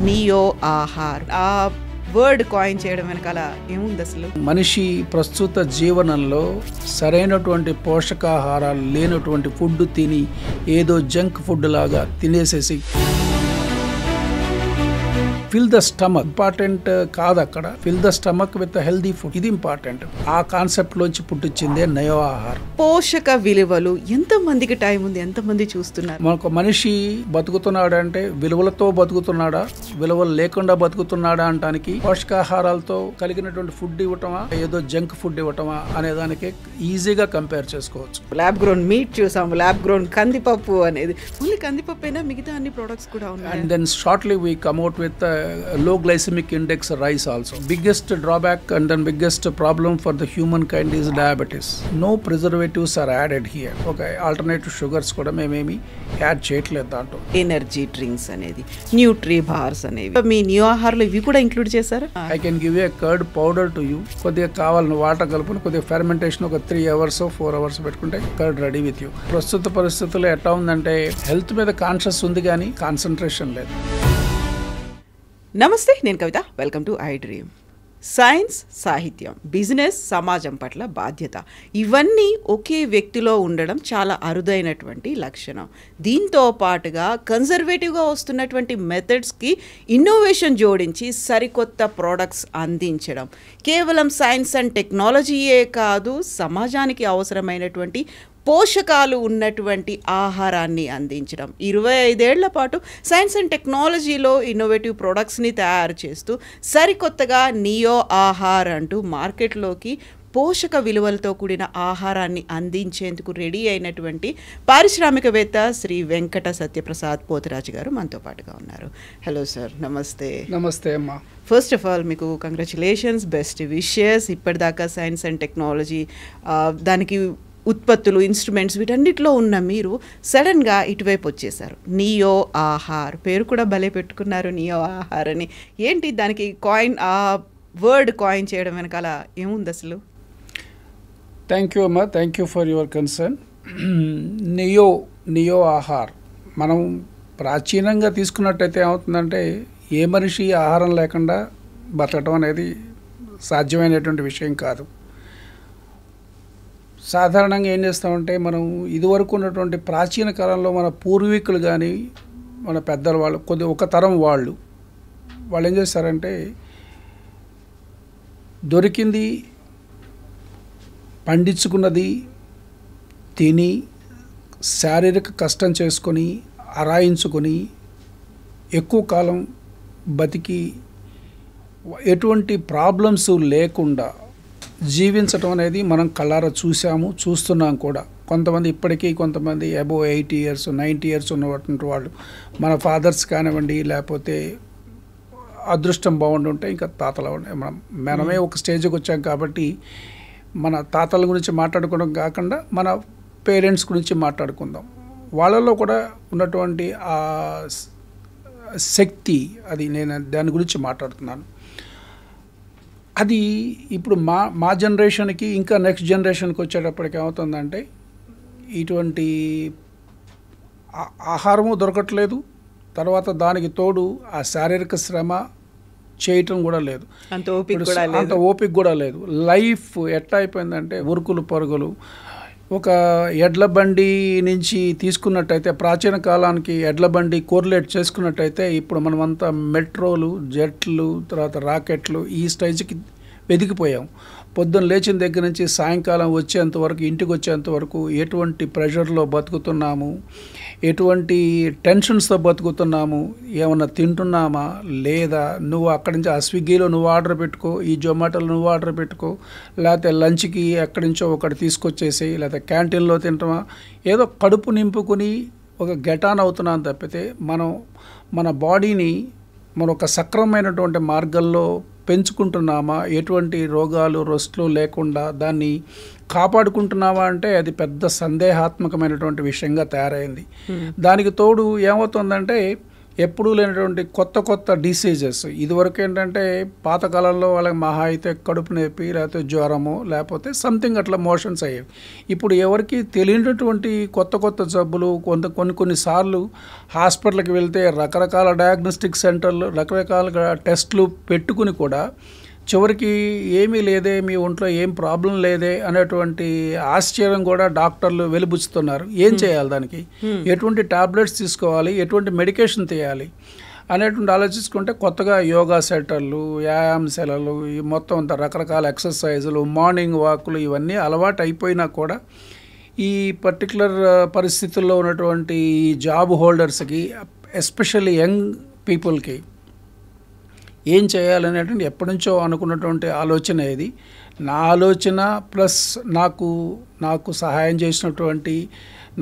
Neo Aahar. ఆ word coin చేయడం వెనకాల ఏముంది అసలు? మనిషి ప్రస్తుత జీవనంలో సరైనటువంటి పోషకాహారాలు లేనటువంటి ఫుడ్ తిని ఏదో జంక్ ఫుడ్ లాగా తినేసేసి ఫిల్ ద స్టమక్ ఇంపార్టెంట్ కాదు, అక్కడ fill the stomach with healthy food, ఇది ఇంపార్టెంట్. ఆ కాన్సెప్ట్ లోంచి పుట్టించిందే నయో ఆహారం. పోషక విలువలు ఎంత మందికి టైం ఉంది, ఎంత మంది చూస్తున్నారు? మనకు మనిషి బతుకుతున్నాడు అంటే విలువలతో బతుకుతున్నాడా, విలువలు లేకుండా బతుకుతున్నాడా అంటానికి పోషకాహారాలతో కలిగినటువంటి ఫుడ్ ఇవ్వటమా, ఏదో జంక్ ఫుడ్ ఇవ్వటమా అనే దానికి ఈజీగా కంపేర్ చేసుకోవచ్చు. ల్యాబ్ గ్రోన్ మీట్ చూసాము, ల్యాబ్ గ్రోన్ కందిపప్పు అనేది. ఓన్లీ కందిపప్పు అయినా మిగతా అన్ని ప్రొడక్ట్స్ కూడా ఉన్నాయి. And then shortly we come out with low glycemic index rice also. Biggest drawback and then biggest problem for the humankind is diabetes. No preservatives are added here. Okay, alternative sugars kuda mememi add cheyatలేదు దాంట్లో. Energy drinks అనేది, Nutri bars అనేవి మీ neo ఆహార్లో ఇవి కూడా include చేశారా? I can give you a curd powder to you. కొద్దిగా కావాలని water కలుపుని కొద్దిగా fermentation ఒక 3 hours 4 hours పెట్టుకుంటే కర్డ్ రెడీ విత్ యూ. ప్రస్తుత పరిస్థితుల్లో ఎట్లా ఉందంటే హెల్త్ మీద కాన్షియస్ ఉంది కానీ కాన్సన్ట్రేషన్ లేదు. నమస్తే, నేను Kavitha. Welcome to iDream. Science, సాహిత్యం, బిజినెస్, సమాజం పట్ల బాధ్యత, ఇవన్నీ ఒకే వ్యక్తిలో ఉండడం చాలా అరుదైనటువంటి లక్షణం. దీంతో పాటుగా కన్జర్వేటివ్గా వస్తున్నటువంటి మెథడ్స్కి ఇన్నోవేషన్ జోడించి సరికొత్త ప్రోడక్ట్స్ అందించడం, కేవలం సైన్స్ అండ్ టెక్నాలజీయే కాదు, సమాజానికి అవసరమైనటువంటి పోషకాలు ఉన్నటువంటి ఆహారాన్ని అందించడం. 25 ఏళ్ల పాటు సైన్స్ అండ్ టెక్నాలజీలో ఇన్నోవేటివ్ ప్రోడక్ట్స్ని తయారు చేస్తూ సరికొత్తగా నియో ఆహార్ అంటూ మార్కెట్లోకి పోషక విలువలతో కూడిన ఆహారాన్ని అందించేందుకు రెడీ అయినటువంటి పారిశ్రామికవేత్త శ్రీ వెంకట సత్యప్రసాద్ పోతరాజు గారు మనతో పాటుగా ఉన్నారు. హలో సార్, నమస్తే. నమస్తే అమ్మా. ఫస్ట్ ఆఫ్ ఆల్ మీకు కంగ్రాచులేషన్స్, బెస్ట్ విషెస్. ఇప్పటిదాకా సైన్స్ అండ్ టెక్నాలజీ, దానికి ఉత్పత్తులు, ఇన్స్ట్రుమెంట్స్, వీటన్నిటిలో ఉన్న మీరు సడన్గా ఇటువైపు వచ్చేసారు. నియో ఆహార్ పేరు కూడా భలే పెట్టుకున్నారు, నియో ఆహార్ అని. ఏంటి దానికి కాయిన్, ఆ వర్డ్ కాయిన్ చేయడం వెనకాల ఏముంది అసలు? థ్యాంక్ యూ అమ్మా, thank you for your concern. Neo Aahar మనం ప్రాచీనంగా తీసుకున్నట్టయితే ఏమవుతుందంటే ఏ మనిషి ఆహారం లేకుండా బతకడం అనేది సాధ్యమైనటువంటి విషయం కాదు. సాధారణంగా ఏం చేస్తామంటే మనం ఇదివరకు ఉన్నటువంటి ప్రాచీన కాలంలో మన పూర్వీకులు కానీ మన పెద్దల వాళ్ళు ఒక తరం వాళ్ళు ఏం చేస్తారంటే దొరికింది పండించుకున్నది తిని శారీరక కష్టం చేసుకొని అరాయించుకొని ఎక్కువ కాలం బతికి ఎటువంటి ప్రాబ్లమ్స్ లేకుండా జీవించటం అనేది మనం కళ్ళారా చూస్తున్నాం కూడా. కొంతమంది ఇప్పటికీ, కొంతమంది అబోవ్ 80 years 90 years ఉన్నటువంటి వాళ్ళు, మన ఫాదర్స్ కానివ్వండి, లేకపోతే అదృష్టం బాగుంటుంటే ఇంకా తాతలు. మనమే ఒక స్టేజ్కి వచ్చాం కాబట్టి మన తాతల గురించి మాట్లాడుకోవడం కాకుండా మన పేరెంట్స్ గురించి మాట్లాడుకుందాం. వాళ్ళలో కూడా ఉన్నటువంటి ఆ శక్తి, అది నేను దాని గురించి మాట్లాడుతున్నాను. అది ఇప్పుడు మా జనరేషన్కి ఇంకా నెక్స్ట్ జనరేషన్కి వచ్చేటప్పటికి ఏమవుతుందంటే ఇటువంటి ఆహారము దొరకట్లేదు, తర్వాత దానికి తోడు ఆ శారీరక శ్రమ చేయటం కూడా లేదు, అంత ఓపిక కూడా లేదు. లైఫ్ ఎట్లా అయిపోయిందంటే ఉరుకులు పరుగులు. ఒక ఎడ్ల బండి నుంచి తీసుకున్నట్టయితే ప్రాచీన కాలానికి ఎడ్ల బండి కోరిలేట్ చేసుకున్నట్టయితే ఇప్పుడు మనమంతా మెట్రోలు, జెట్లు, తర్వాత రాకెట్లు ఈ స్టేజ్కి వెదిగిపోయాం. పొద్దున్న లేచిన దగ్గర నుంచి సాయంకాలం వచ్చేంతవరకు, ఇంటికి వచ్చేంతవరకు ఎటువంటి ప్రెషర్లో బతుకుతున్నాము, ఎటువంటి టెన్షన్స్తో బతుకుతున్నాము, ఏమన్నా తింటున్నామా లేదా, నువ్వు అక్కడి నుంచి ఆ స్విగ్గీలో నువ్వు ఆర్డర్ పెట్టుకో, ఈ జొమాటోలో నువ్వు ఆర్డర్ పెట్టుకో, లేకపోతే లంచ్కి ఎక్కడి నుంచో ఒకటి తీసుకొచ్చేసి, లేకపోతే క్యాంటీన్లో తింటామా, ఏదో కడుపు నింపుకుని ఒక గెటాన్ అవుతున్నాను తప్పితే మన బాడీని మనం ఒక సక్రమమైనటువంటి మార్గంలో పెంచుకుంటున్నామా, ఎటువంటి రోగాలు రొస్ట్లు లేకుండా దాన్ని కాపాడుకుంటున్నావా అంటే అది పెద్ద సందేహాత్మకమైనటువంటి విషయంగా తయారైంది. దానికి తోడు ఏమవుతుందంటే ఎప్పుడూ లేనటువంటి కొత్త కొత్త డిసీజెస్. ఇదివరకు ఏంటంటే పాతకాలంలో వాళ్ళకి మహా అయితే కడుపు నొప్పి, లేకపోతే జ్వరము, లేకపోతే సంథింగ్ అట్లా మోషన్స్ అయ్యేవి. ఇప్పుడు ఎవరికి తెలియనటువంటి కొత్త కొత్త జబ్బులు, కొన్నిసార్లు హాస్పిటల్కి వెళ్తే రకరకాల డయాగ్నోస్టిక్ సెంటర్లు, రకరకాల టెస్టులు పెట్టుకుని కూడా చివరికి ఏమీ లేదే, మీ ఒంట్లో ఏం ప్రాబ్లం లేదే అనేటువంటి ఆశ్చర్యం కూడా డాక్టర్లు వెలిబుచ్చుతున్నారు. ఏం చేయాలి దానికి, ఎటువంటి టాబ్లెట్స్ తీసుకోవాలి, ఎటువంటి మెడికేషన్ తీయాలి అనేటువంటి ఆలోచించుకుంటే కొత్తగా యోగా సెంటర్లు, వ్యాయామశాలలు, ఈ మొత్తం అంత రకరకాల ఎక్సర్సైజులు, మార్నింగ్ వాకులు ఇవన్నీ అలవాటు అయిపోయినా కూడా ఈ పర్టికులర్ పరిస్థితుల్లో ఉన్నటువంటి జాబ్ హోల్డర్స్కి, ఎస్పెషల్లీ యంగ్ పీపుల్కి ఏం చేయాలనేటువంటి ఎప్పటి నుంచో అనుకున్నటువంటి ఆలోచన ఇది. నా ఆలోచన ప్లస్ నాకు సహాయం చేసినటువంటి,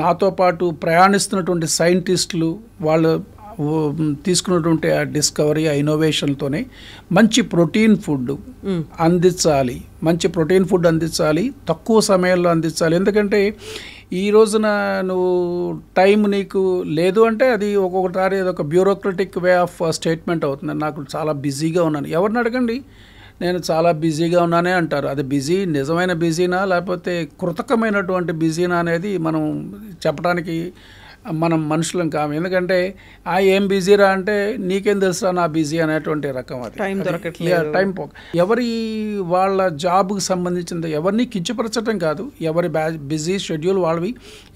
నాతో పాటు ప్రయాణిస్తున్నటువంటి సైంటిస్టులు, వాళ్ళు తీసుకున్నటువంటి ఆ డిస్కవరీ, ఆ ఇన్నోవేషన్తోనే మంచి ప్రోటీన్ ఫుడ్ అందించాలి, తక్కువ సమయంలో అందించాలి. ఎందుకంటే ఈ రోజున నువ్వు టైం నీకు లేదు అంటే అది ఒక్కొక్కసారి అదొక బ్యూరోక్రటిక్ వే ఆఫ్ స్టేట్మెంట్ అవుతుంది. నాకు చాలా బిజీగా ఉన్నాను, ఎవరిని అడగండి నేను చాలా బిజీగా ఉన్నానే అంటారు. అది బిజీ నిజమైన బిజీనా లేకపోతే కృతకమైనటువంటి బిజీనా అనేది మనం చెప్పడానికి మనం మనుషులం కాము. ఎందుకంటే ఏం బిజీరా అంటే నీకేం తెలుసా నా బిజీ అనేటువంటి రకం. అది టైం దొరకట్లేదు, టైం ఎవరి వాళ్ళ జాబ్కి సంబంధించింది ఎవరిని కించపరచడం కాదు. ఎవరి బిజీ షెడ్యూల్ వాళ్ళవి,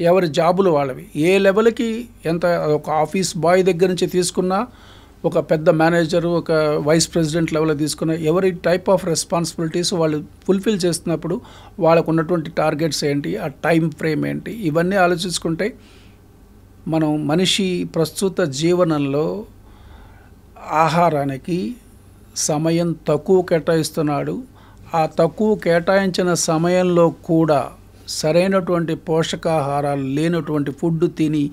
ఎవరి జాబులు వాళ్ళవి. ఏ లెవెల్కి ఎంత, ఒక ఆఫీస్ బాయ్ దగ్గర నుంచి తీసుకున్నా, ఒక పెద్ద మేనేజరు, ఒక వైస్ ప్రెసిడెంట్ లెవెల్లో తీసుకున్న ఎవరి టైప్ ఆఫ్ రెస్పాన్సిబిలిటీస్ వాళ్ళు ఫుల్ఫిల్ చేస్తున్నప్పుడు వాళ్ళకు ఉన్నటువంటి టార్గెట్స్ ఏంటి, ఆ టైం ఫ్రేమ్ ఏంటి, ఇవన్నీ ఆలోచించుకుంటే మనం మనిషి ప్రస్తుత జీవనంలో ఆహారానికి సమయం తక్కువ కేటాయిస్తున్నాడు. ఆ తక్కువ కేటాయించిన సమయంలో కూడా సరైనటువంటి పోషకాహారాలు లేనటువంటి ఫుడ్ తిని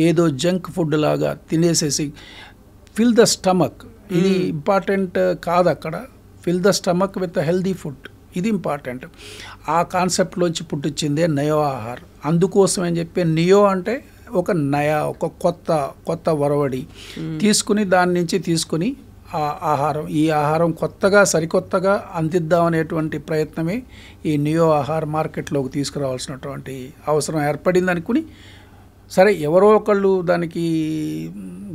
ఏదో జంక్ ఫుడ్ లాగా తినేసేసి ఫిల్ ద స్టమక్, ఇది ఇంపార్టెంట్ కాదు. అక్కడ fill the stomach with healthy food, ఇది ఇంపార్టెంట్. ఆ కాన్సెప్ట్లోంచి పుట్టించిందే నయో ఆహార్. అందుకోసం అని చెప్పి నియో అంటే ఒక ఒక కొత్త వరవడి తీసుకుని, దాని నుంచి తీసుకుని ఆ ఆహారం, ఈ ఆహారం సరికొత్తగా అందిద్దామనేటువంటి ప్రయత్నమే ఈ నియో ఆహార్ మార్కెట్లోకి తీసుకురావాల్సినటువంటి అవసరం ఏర్పడింది అనుకుని, సరే ఎవరో ఒకళ్ళు దానికి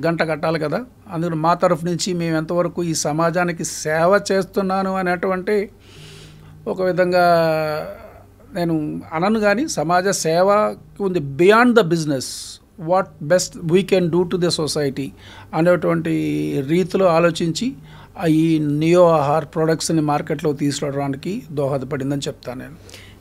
గంట కట్టాలి కదా. అందుకని మా తరఫు నుంచి మేము ఎంతవరకు ఈ సమాజానికి సేవ చేస్తున్నాను అనేటువంటి ఒక విధంగా నేను అనను, కానీ సమాజ సేవ ఉంది beyond the business, what best we can do to the society అనేటువంటి రీతిలో ఆలోచించి ఈ నియో ఆహార్ ప్రొడక్ట్స్ని మార్కెట్లో తీసుకురావడానికి దోహదపడిందని చెప్తాను నేను.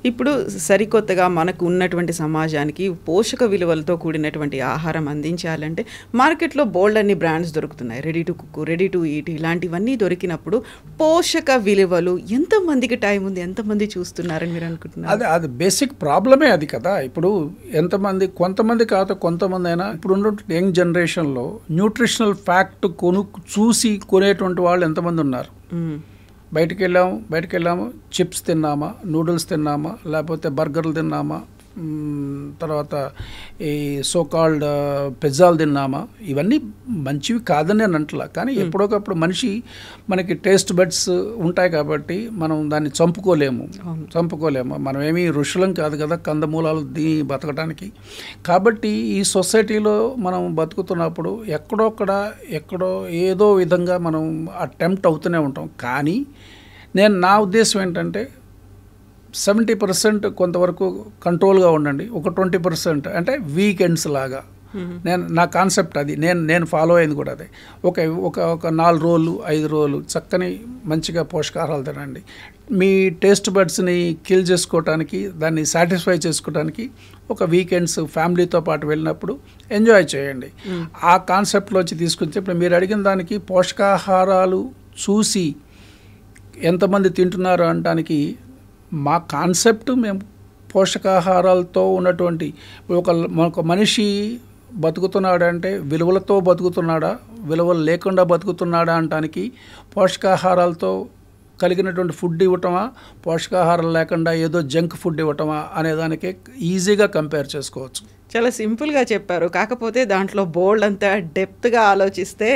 ఇప్పుడు సరికొత్తగా మనకు ఉన్నటువంటి సమాజానికి పోషక విలువలతో కూడినటువంటి ఆహారం అందించాలంటే మార్కెట్లో బోల్డ్ అన్ని బ్రాండ్స్ దొరుకుతున్నాయి, ready to cook, ready to eat, ఇలాంటివన్నీ దొరికినప్పుడు పోషక విలువలు ఎంతమందికి టైం ఉంది, ఎంతమంది చూస్తున్నారని మీరు అనుకుంటున్నారు? అది బేసిక్ ప్రాబ్లమే అది కదా. ఇప్పుడు కొంతమంది కాదు, కొంతమంది అయినా ఇప్పుడు ఉన్న యంగ్ జనరేషన్లో న్యూట్రిషనల్ ఫ్యాక్ట్ చూసి కొనేటువంటి వాళ్ళు ఎంతమంది ఉన్నారు. బయటికి వెళ్ళాము చిప్స్ తిన్నామా, నూడిల్స్ తిన్నామా, లేకపోతే బర్గర్లు తిన్నామా, తర్వాత ఈ సోకాల్డ్ పిజ్జాలు తిన్నామా, ఇవన్నీ మంచివి కాదని నేను అంటలా. కానీ ఎప్పుడొకప్పుడు మనకి టేస్ట్ బడ్స్ ఉంటాయి కాబట్టి మనం దాన్ని చంపుకోలేము. మనం ఏమీ ఋషులం కాదు కదా కందమూలాలు బతకడానికి. కాబట్టి ఈ సొసైటీలో మనం బతుకుతున్నప్పుడు ఎక్కడో ఏదో విధంగా మనం అటెంప్ట్ అవుతూనే ఉంటాం. కానీ నా ఉద్దేశం ఏంటంటే 70% కొంతవరకు కంట్రోల్గా ఉండండి, ఒక 20% అంటే వీకెండ్స్ లాగా. నా కాన్సెప్ట్ అది, నేను ఫాలో అయింది కూడా అదే. ఒక 4 రోజులు 5 రోజులు చక్కని మంచిగా పోషకాహారాలు తినండి. మీ టేస్ట్ బడ్స్ని కిల్ చేసుకోవటానికి, దాన్ని సాటిస్ఫై చేసుకోవడానికి ఒక వీకెండ్స్ ఫ్యామిలీతో పాటు వెళ్ళినప్పుడు ఎంజాయ్ చేయండి. ఆ కాన్సెప్ట్లోంచి తీసుకొచ్చి ఇప్పుడు మీరు అడిగిన దానికి ఒక చూసి ఎంతమంది తింటున్నారు అనడానికి మా కాన్సెప్ట్, మేము పోషకాహారాలతో ఉన్నటువంటి ఒక మనిషి బతుకుతున్నాడంటే విలువలతో బతుకుతున్నాడా, విలువలు లేకుండా బతుకుతున్నాడా అనడానికి పోషకాహారాలతో కలిగినటువంటి ఫుడ్ ఇవ్వటమా, పోషకాహారం లేకుండా ఏదో జంక్ ఫుడ్ ఇవ్వటమా అనేదానికి ఈజీగా కంపేర్ చేసుకోవచ్చు. చాలా సింపుల్గా చెప్పారు. కాకపోతే దాంట్లో బోల్డ్ అంతా డెప్త్గా ఆలోచిస్తే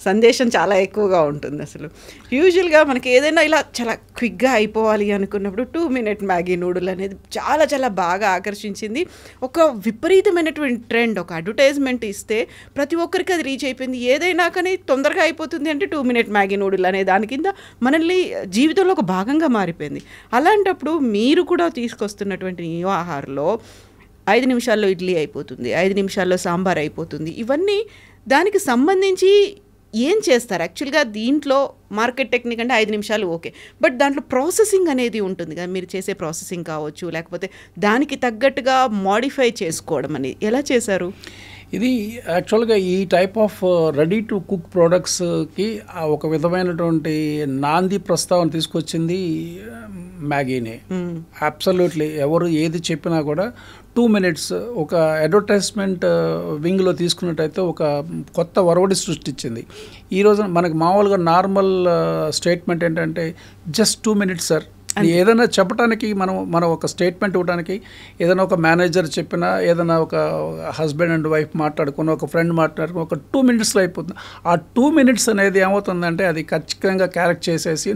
సందేశం చాలా ఎక్కువగా ఉంటుంది. అసలు యూజువల్గా మనకి ఏదైనా ఇలా చాలా క్విక్గా అయిపోవాలి అనుకున్నప్పుడు 2 minute మ్యాగీ నూడిల్ అనేది చాలా చాలా బాగా ఆకర్షించింది. ఒక విపరీతమైనటువంటి ట్రెండ్, ఒక అడ్వర్టైజ్మెంట్ ఇస్తే ప్రతి ఒక్కరికి అది రీచ్ అయిపోయింది. ఏదైనా కానీ తొందరగా అయిపోతుంది అంటే 2 minute మ్యాగీ నూడిల్ అనే దాని కింద మనల్ని జీవితంలో ఒక భాగంగా మారిపోయింది. అలాంటప్పుడు మీరు కూడా తీసుకొస్తున్నటువంటి న్యూ ఆహార్లో 5 నిమిషాల్లో ఇడ్లీ అయిపోతుంది, 5 నిమిషాల్లో సాంబార్ అయిపోతుంది, ఇవన్నీ దానికి సంబంధించి ఏం చేస్తారు? యాక్చువల్గా దీంట్లో మార్కెట్ టెక్నిక్ అంటే 5 నిమిషాలు ఓకే, బట్ దాంట్లో ప్రాసెసింగ్ అనేది ఉంటుంది కదా, మీరు చేసే ప్రాసెసింగ్ కావచ్చు, లేకపోతే దానికి తగ్గట్టుగా మోడిఫై చేసుకోవడం అనేది ఎలా చేశారు? ఇది యాక్చువల్గా ఈ type of ready to cook ప్రోడక్ట్స్కి ఒక విధమైనటువంటి నాంది ప్రస్తావన తీసుకొచ్చింది మ్యాగీనే. అబ్సల్యూట్లీ ఎవరు ఏది చెప్పినా కూడా 2 minutes ఒక అడ్వర్టైజ్మెంట్ వింగ్లో తీసుకున్నట్టయితే ఒక కొత్త ఒరవడి సృష్టించింది. ఈరోజు మనకు మామూలుగా నార్మల్ స్టేట్మెంట్ ఏంటంటే జస్ట్ 2 minutes సార్. ఏదైనా చెప్పడానికి మనం ఒక స్టేట్మెంట్ ఇవ్వడానికి ఏదైనా ఒక మేనేజర్ చెప్పినా, ఏదైనా ఒక హస్బెండ్ అండ్ వైఫ్ మాట్లాడుకున్న, ఒక ఫ్రెండ్ మాట్లాడుకున్న ఒక 2 minutesలో అయిపోతుంది. ఆ 2 minutes అనేది ఏమవుతుందంటే అది ఖచ్చితంగా క్యారెక్ట్ చేసేసి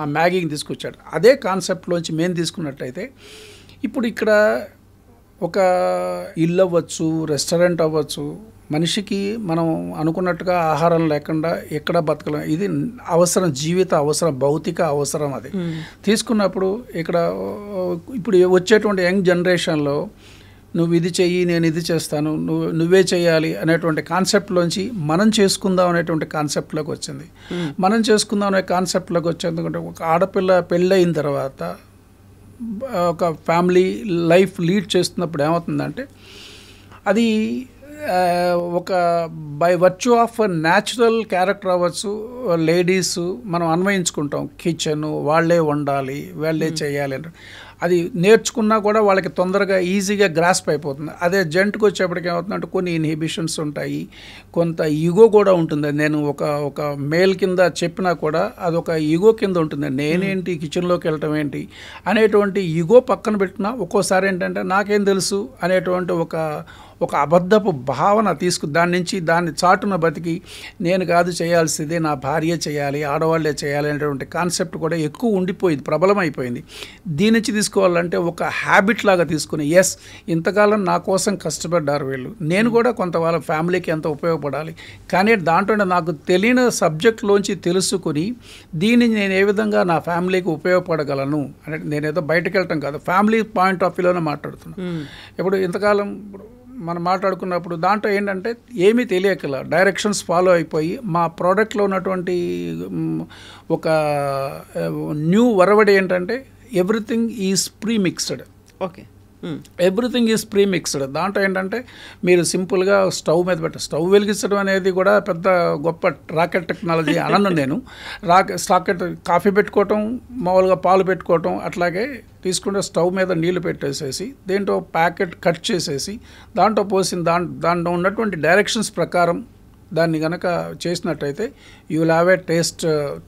ఆ మ్యాగీని తీసుకొచ్చాడు. అదే కాన్సెప్ట్లోంచి మేము తీసుకున్నట్టయితే ఇప్పుడు ఇక్కడ ఒక ఇల్లు అవ్వచ్చు, రెస్టారెంట్ అవ్వచ్చు, మనిషికి మనం అనుకున్నట్టుగా ఆహారం లేకుండా ఎక్కడ బతకలేం. ఇది అవసరం, జీవిత అవసరం, భౌతిక అవసరం. అది తీసుకున్నప్పుడు ఇక్కడ ఇప్పుడు వచ్చేటువంటి యంగ్ జనరేషన్లో నువ్వు ఇది చెయ్యి, నేను ఇది చేస్తాను, నువ్వే చేయాలి అనేటువంటి కాన్సెప్ట్లోంచి మనం చేసుకుందాం అనేటువంటి కాన్సెప్ట్లోకి వచ్చింది. మనం చేసుకుందాం అనే కాన్సెప్ట్లోకి వచ్చేందుకంటే ఒక ఆడపిల్ల పెళ్ళయిన తర్వాత ఒక ఫ్యామిలీ లైఫ్ లీడ్ చేస్తున్నప్పుడు ఏమవుతుందంటే అది ఒక by virtue of natural character అవ్వచ్చు, లేడీస్ మనం అన్వయించుకుంటాం. కిచెన్ వాళ్ళే వండాలి, వాళ్ళే చేయాలి అంటే అది నేర్చుకున్నా కూడా వాళ్ళకి తొందరగా ఈజీగా గ్రాస్ప్ అయిపోతుంది. అదే జెంట్కి వచ్చేప్పటికి ఏమవుతుందంటే కొన్ని ఇన్హిబిషన్స్ ఉంటాయి, కొంత ఈగో కూడా ఉంటుంది. నేను ఒక మేల్ కింద చెప్పినా కూడా అదొక ఈగో కింద ఉంటుంది. నేనేంటి కిచెన్లోకి వెళ్ళటం ఏంటి అనేటువంటి ఈగో పక్కన పెట్టినా ఒక్కోసారి ఏంటంటే నాకేం తెలుసు అనేటువంటి ఒక అబద్ధపు భావన దాన్ని చాటున బతికి నేను కాదు చేయాల్సిందే, నా భార్య చేయాలి, ఆడవాళ్ళే చేయాలి అనేటువంటి కాన్సెప్ట్ కూడా ఎక్కువ ఉండిపోయింది, ప్రబలమైపోయింది. దీని నుంచి తీసుకోవాలంటే ఒక హ్యాబిట్ లాగా తీసుకుని ఎస్ ఇంతకాలం నా కోసం కష్టపడ్డారు వీళ్ళు, నేను కూడా కొంత వాళ్ళ ఫ్యామిలీకి ఎంత ఉపయోగపడాలి, కానీ దాంట్లో నాకు తెలియని సబ్జెక్ట్లోంచి తెలుసుకుని దీన్ని నేను ఏ విధంగా నా ఫ్యామిలీకి ఉపయోగపడగలను అంటే నేనేదో బయటకు వెళ్ళటం కాదు, ఫ్యామిలీ పాయింట్ ఆఫ్ వ్యూలోనే మాట్లాడుతున్నాను. ఇప్పుడు ఇంతకాలం మనం మాట్లాడుకున్నప్పుడు దాంట్లో ఏంటంటే ఏమీ తెలియకల డైరెక్షన్స్ ఫాలో అయిపోయి మా ప్రోడక్ట్లో ఉన్నటువంటి ఒక న్యూ వరవడి ఏంటంటే everything is pre mixed. Okay, everything is pre mixed. దాంట్లో ఏంటంటే మీరు సింపుల్గా స్టవ్ మీద స్టవ్ వెలిగించడం అనేది కూడా పెద్ద గొప్ప రాకెట్ టెక్నాలజీ అనను నేను. రాకెట్ కాఫీ పెట్టుకోవటం, మామూలుగా పాలు పెట్టుకోవటం, అట్లాగే తీసుకుంటే స్టవ్ మీద నీళ్లు పెట్టేసేసి దేంట్లో ప్యాకెట్ కట్ చేసేసి దాంట్లో పోసిన దాంట్లో ఉన్నటువంటి డైరెక్షన్స్ ప్రకారం దాన్ని కనుక చేసినట్టయితే you will have a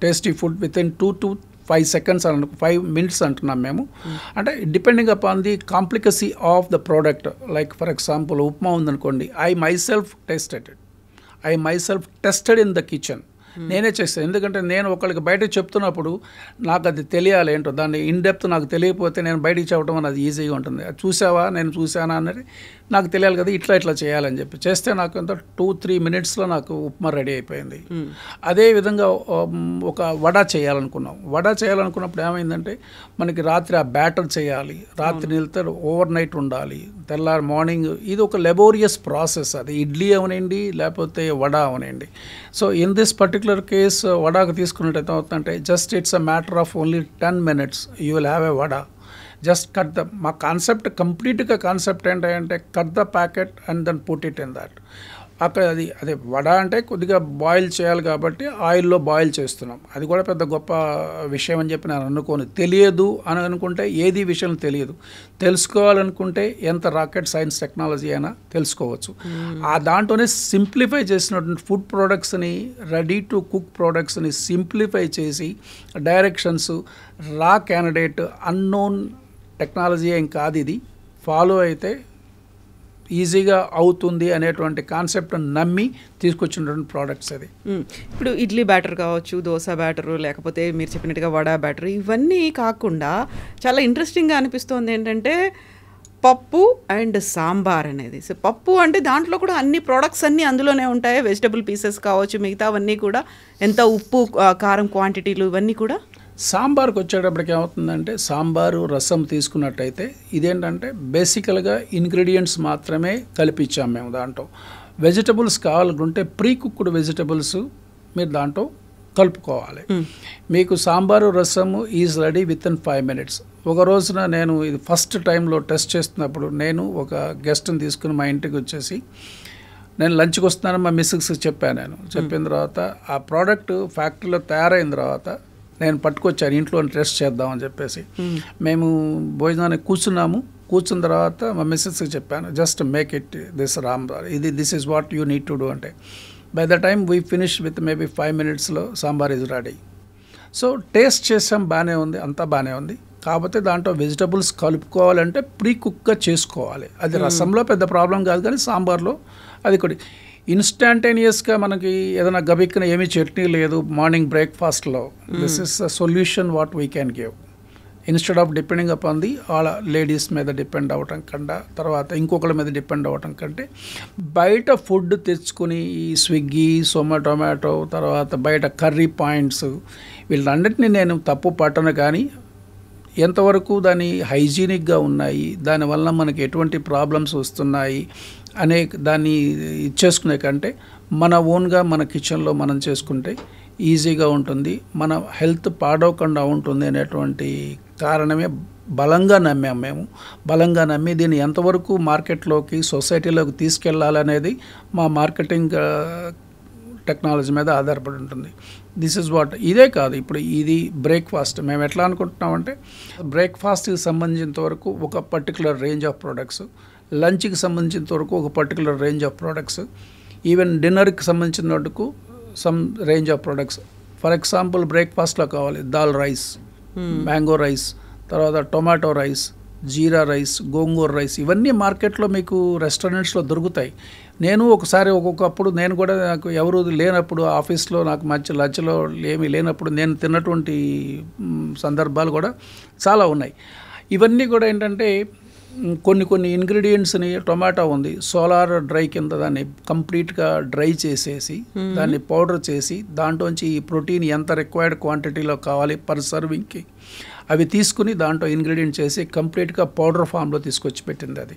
tasty food within 2 to 5 seconds 5 minutes అంటున్నాం మేము. అంటే depending upon the complexity of the product. Like for example upma ఉందనుకోండి, I myself tested in the kitchen. నేనే చేస్తాను, ఎందుకంటే నేను ఒకరికి బయట చెప్తున్నప్పుడు నాకు అది తెలియాలి ఏంటో, దాన్ని ఇన్ డెప్త్ నాకు తెలియకపోతే నేను బయటికి చెప్పడం అనేది ఈజీగా ఉంటుంది. చూసావా, నేను చూసానా అనేది నాకు తెలియాలి కదా, ఇట్లా చేయాలని చెప్పి చేస్తే నాకు ఎంత 2-3 minutesలో నాకు ఉప్మా రెడీ అయిపోయింది. అదేవిధంగా ఒక వడ చేయాలనుకున్నప్పుడు ఏమైందంటే మనకి రాత్రి ఆ బ్యాటర్ చేయాలి, రాత్రి నిలితే ఓవర్ నైట్ ఉండాలి, తెల్లారి మార్నింగ్, ఇది ఒక లెబోరియస్ ప్రాసెస్. అది ఇడ్లీ అవనండి లేకపోతే వడ అవనండి. So in this particular case వడాకు తీసుకున్నట్టయితే అవుతుందంటే just it's a matter of only 10 minutes you will have a vada. Just cut మా కాన్సెప్ట్ కంప్లీట్గా కాన్సెప్ట్ ఏంటంటే cut the packet and then put it in that. అక్కడ అదే వడ అంటే కొద్దిగా బాయిల్ చేయాలి కాబట్టి ఆయిల్లో బాయిల్ చేస్తున్నాం. అది కూడా పెద్ద గొప్ప విషయం అని చెప్పి నేను అనుకోను. తెలియదు అని అనుకుంటే ఏది విషయం తెలియదు. తెలుసుకోవాలనుకుంటే ఎంత రాకెట్ సైన్స్ టెక్నాలజీ అయినా తెలుసుకోవచ్చు. ఆ దాంట్లోనే సింప్లిఫై చేసినటువంటి ఫుడ్ ప్రోడక్ట్స్ని, రెడీ టు కుక్ ప్రోడక్ట్స్ని సింప్లిఫై చేసి directions, raw candidate, unknown technology ఏం కాదు, ఇది ఫాలో అయితే ఈజీగా అవుతుంది అనేటువంటి కాన్సెప్ట్ నమ్మి తీసుకొచ్చినటువంటి ప్రోడక్ట్స్ అది. ఇప్పుడు ఇడ్లీ బ్యాటర్ కావచ్చు, దోశ బ్యాటరు, లేకపోతే మీరు చెప్పినట్టుగా వడ బ్యాటర్, ఇవన్నీ కాకుండా చాలా ఇంట్రెస్టింగ్గా అనిపిస్తుంది ఏంటంటే పప్పు అండ్ సాంబార్ అనేది. సో పప్పు అంటే దాంట్లో కూడా అన్ని ప్రోడక్ట్స్ అన్నీ అందులోనే ఉంటాయి. వెజిటబుల్ పీసెస్ కావచ్చు, మిగతావన్నీ కూడా ఎంత ఉప్పు, కారం క్వాంటిటీలు ఇవన్నీ కూడా. సాంబార్కి వచ్చేటప్పటికి ఏమవుతుందంటే, సాంబారు రసం తీసుకున్నట్టయితే ఇదేంటంటే బేసికల్గా ఇంగ్రీడియంట్స్ మాత్రమే కలిపిచ్చాం మేము. దాంట్లో వెజిటబుల్స్ కావాలనుకుంటే ప్రీ కుక్డ్ వెజిటబుల్స్ మీరు దాంట్లో కలుపుకోవాలి. మీకు సాంబారు రసము is ready with in 5 minutes. ఒక రోజున నేను ఇది ఫస్ట్ టైంలో టెస్ట్ చేస్తున్నప్పుడు నేను ఒక గెస్ట్ని తీసుకుని మా ఇంటికి వచ్చేసి నేను లంచ్కి వస్తున్నాను మా మిస్సెస్కి చెప్పాను. నేను చెప్పిన తర్వాత ఆ ప్రోడక్ట్ ఫ్యాక్టరీలో తయారైన తర్వాత నేను పట్టుకొచ్చాను ఇంట్లో టెస్ట్ చేద్దామని చెప్పేసి. మేము భోజనానికి కూర్చున్న తర్వాత మా మిస్సెస్కి చెప్పాను, just make it this sambar, this is what you need to do అంటే. By the time we finish with maybe 5 minutesలో sambar is ready. So taste చేసాం, బాగానే ఉంది, అంతా బాగానే ఉంది. కాకపోతే దాంట్లో వెజిటబుల్స్ కలుపుకోవాలంటే ప్రీ కుక్గా చేసుకోవాలి. అది రసంలో పెద్ద ప్రాబ్లం కాదు, కానీ సాంబార్లో అది కూడా ఇన్స్టాంటేనియస్గా మనకి ఏదైనా గబిక్కిన ఏమీ చట్నీ లేదు మార్నింగ్ బ్రేక్ఫాస్ట్లో. This is the solution what we can give instead of depending upon the all ladies మీద డిపెండ్ అవ్వటం కన్నా, తర్వాత ఇంకొకళ్ళ మీద డిపెండ్ అవ్వటం కంటే బయట ఫుడ్ తెచ్చుకుని ఈ స్విగ్గీ, జొమాటో, తర్వాత బయట కర్రీ పాయింట్స్, వీళ్ళన్నిటినీ నేను తప్పు పట్టను, కానీ ఎంతవరకు దాని హైజీనిక్గా ఉన్నాయి, దానివల్ల మనకి ఎటువంటి ప్రాబ్లమ్స్ వస్తున్నాయి అనే దాన్ని ఇచ్చేసుకునే కంటే మన ఓన్గా మన కిచెన్లో మనం చేసుకుంటే ఈజీగా ఉంటుంది, మన హెల్త్ పాడవకుండా ఉంటుంది అనేటువంటి కారణమే బలంగా నమ్మాము మేము. బలంగా నమ్మి దీన్ని ఎంతవరకు మార్కెట్లోకి, సొసైటీలోకి తీసుకెళ్లాలనేది మా మార్కెటింగ్ టెక్నాలజీ మీద ఆధారపడి ఉంటుంది. This is what. ఇదే కాదు, ఇప్పుడు ఇది బ్రేక్ఫాస్ట్ మేము ఎట్లా అనుకుంటున్నామంటే, బ్రేక్ఫాస్ట్కి సంబంధించినంత వరకు ఒక పర్టికులర్ రేంజ్ ఆఫ్ ప్రొడక్ట్స్, లంచ్కి సంబంధించినంత వరకు ఒక particular range of products, even డిన్నర్కి సంబంధించిన వరకు some range of products. For example బ్రేక్ఫాస్ట్లో కావాలి దాల్ రైస్, మ్యాంగో రైస్, తర్వాత tomato rice, jeera rice, gongura rice, ఇవన్నీ మార్కెట్లో మీకు రెస్టారెంట్స్లో దొరుకుతాయి. నేను ఒకసారి ఒక్కొక్కప్పుడు నేను కూడా, నాకు ఎవరు లేనప్పుడు ఆఫీస్లో నాకు మంచి లంచ్లో ఏమీ లేనప్పుడు నేను తిన్నటువంటి సందర్భాలు కూడా చాలా ఉన్నాయి. ఇవన్నీ కూడా ఏంటంటే కొన్ని ఇంగ్రీడియంట్స్ని, టొమాటో ఉంది, సోలార్ డ్రై కింద దాన్ని కంప్లీట్గా డ్రై చేసేసి దాన్ని పౌడర్ చేసి దాంట్లోంచి ఈ ప్రోటీన్ ఎంత రిక్వైర్డ్ క్వాంటిటీలో కావాలి పర్ సర్వింగ్కి అవి తీసుకుని దాంట్లో ఇంగ్రీడియంట్ చేసి కంప్లీట్గా పౌడర్ ఫామ్లో తీసుకొచ్చి పెట్టింది అది.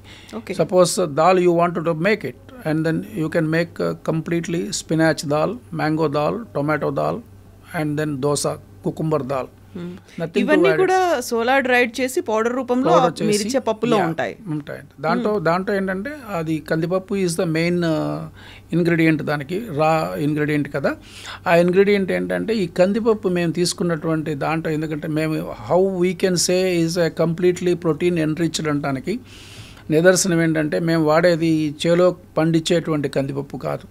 Suppose dal you want to make it and then you can make completely spinach dal, mango dal, tomato dal and then dosa, cucumber dal. ఇవన్నీ కూడా సోలార్ డ్రైడ్ చేసి పౌడర్ రూపంలో పప్పులో ఉంటాయి. దాంట్లో ఏంటంటే అది కందిపప్పు ఈజ్ ద మెయిన్ ఇంగ్రీడియంట్, దానికి రా ఇంగ్రీడియంట్ కదా. ఆ ఇంగ్రీడియంట్ ఏంటంటే ఈ కందిపప్పు మేము తీసుకున్నటువంటి దాంట్లో, ఎందుకంటే మేము how we can say is completely protein enriched అనడానికి నిదర్శనం ఏంటంటే, మేము వాడేది చేలో పండించేటువంటి కందిపప్పు కాదు,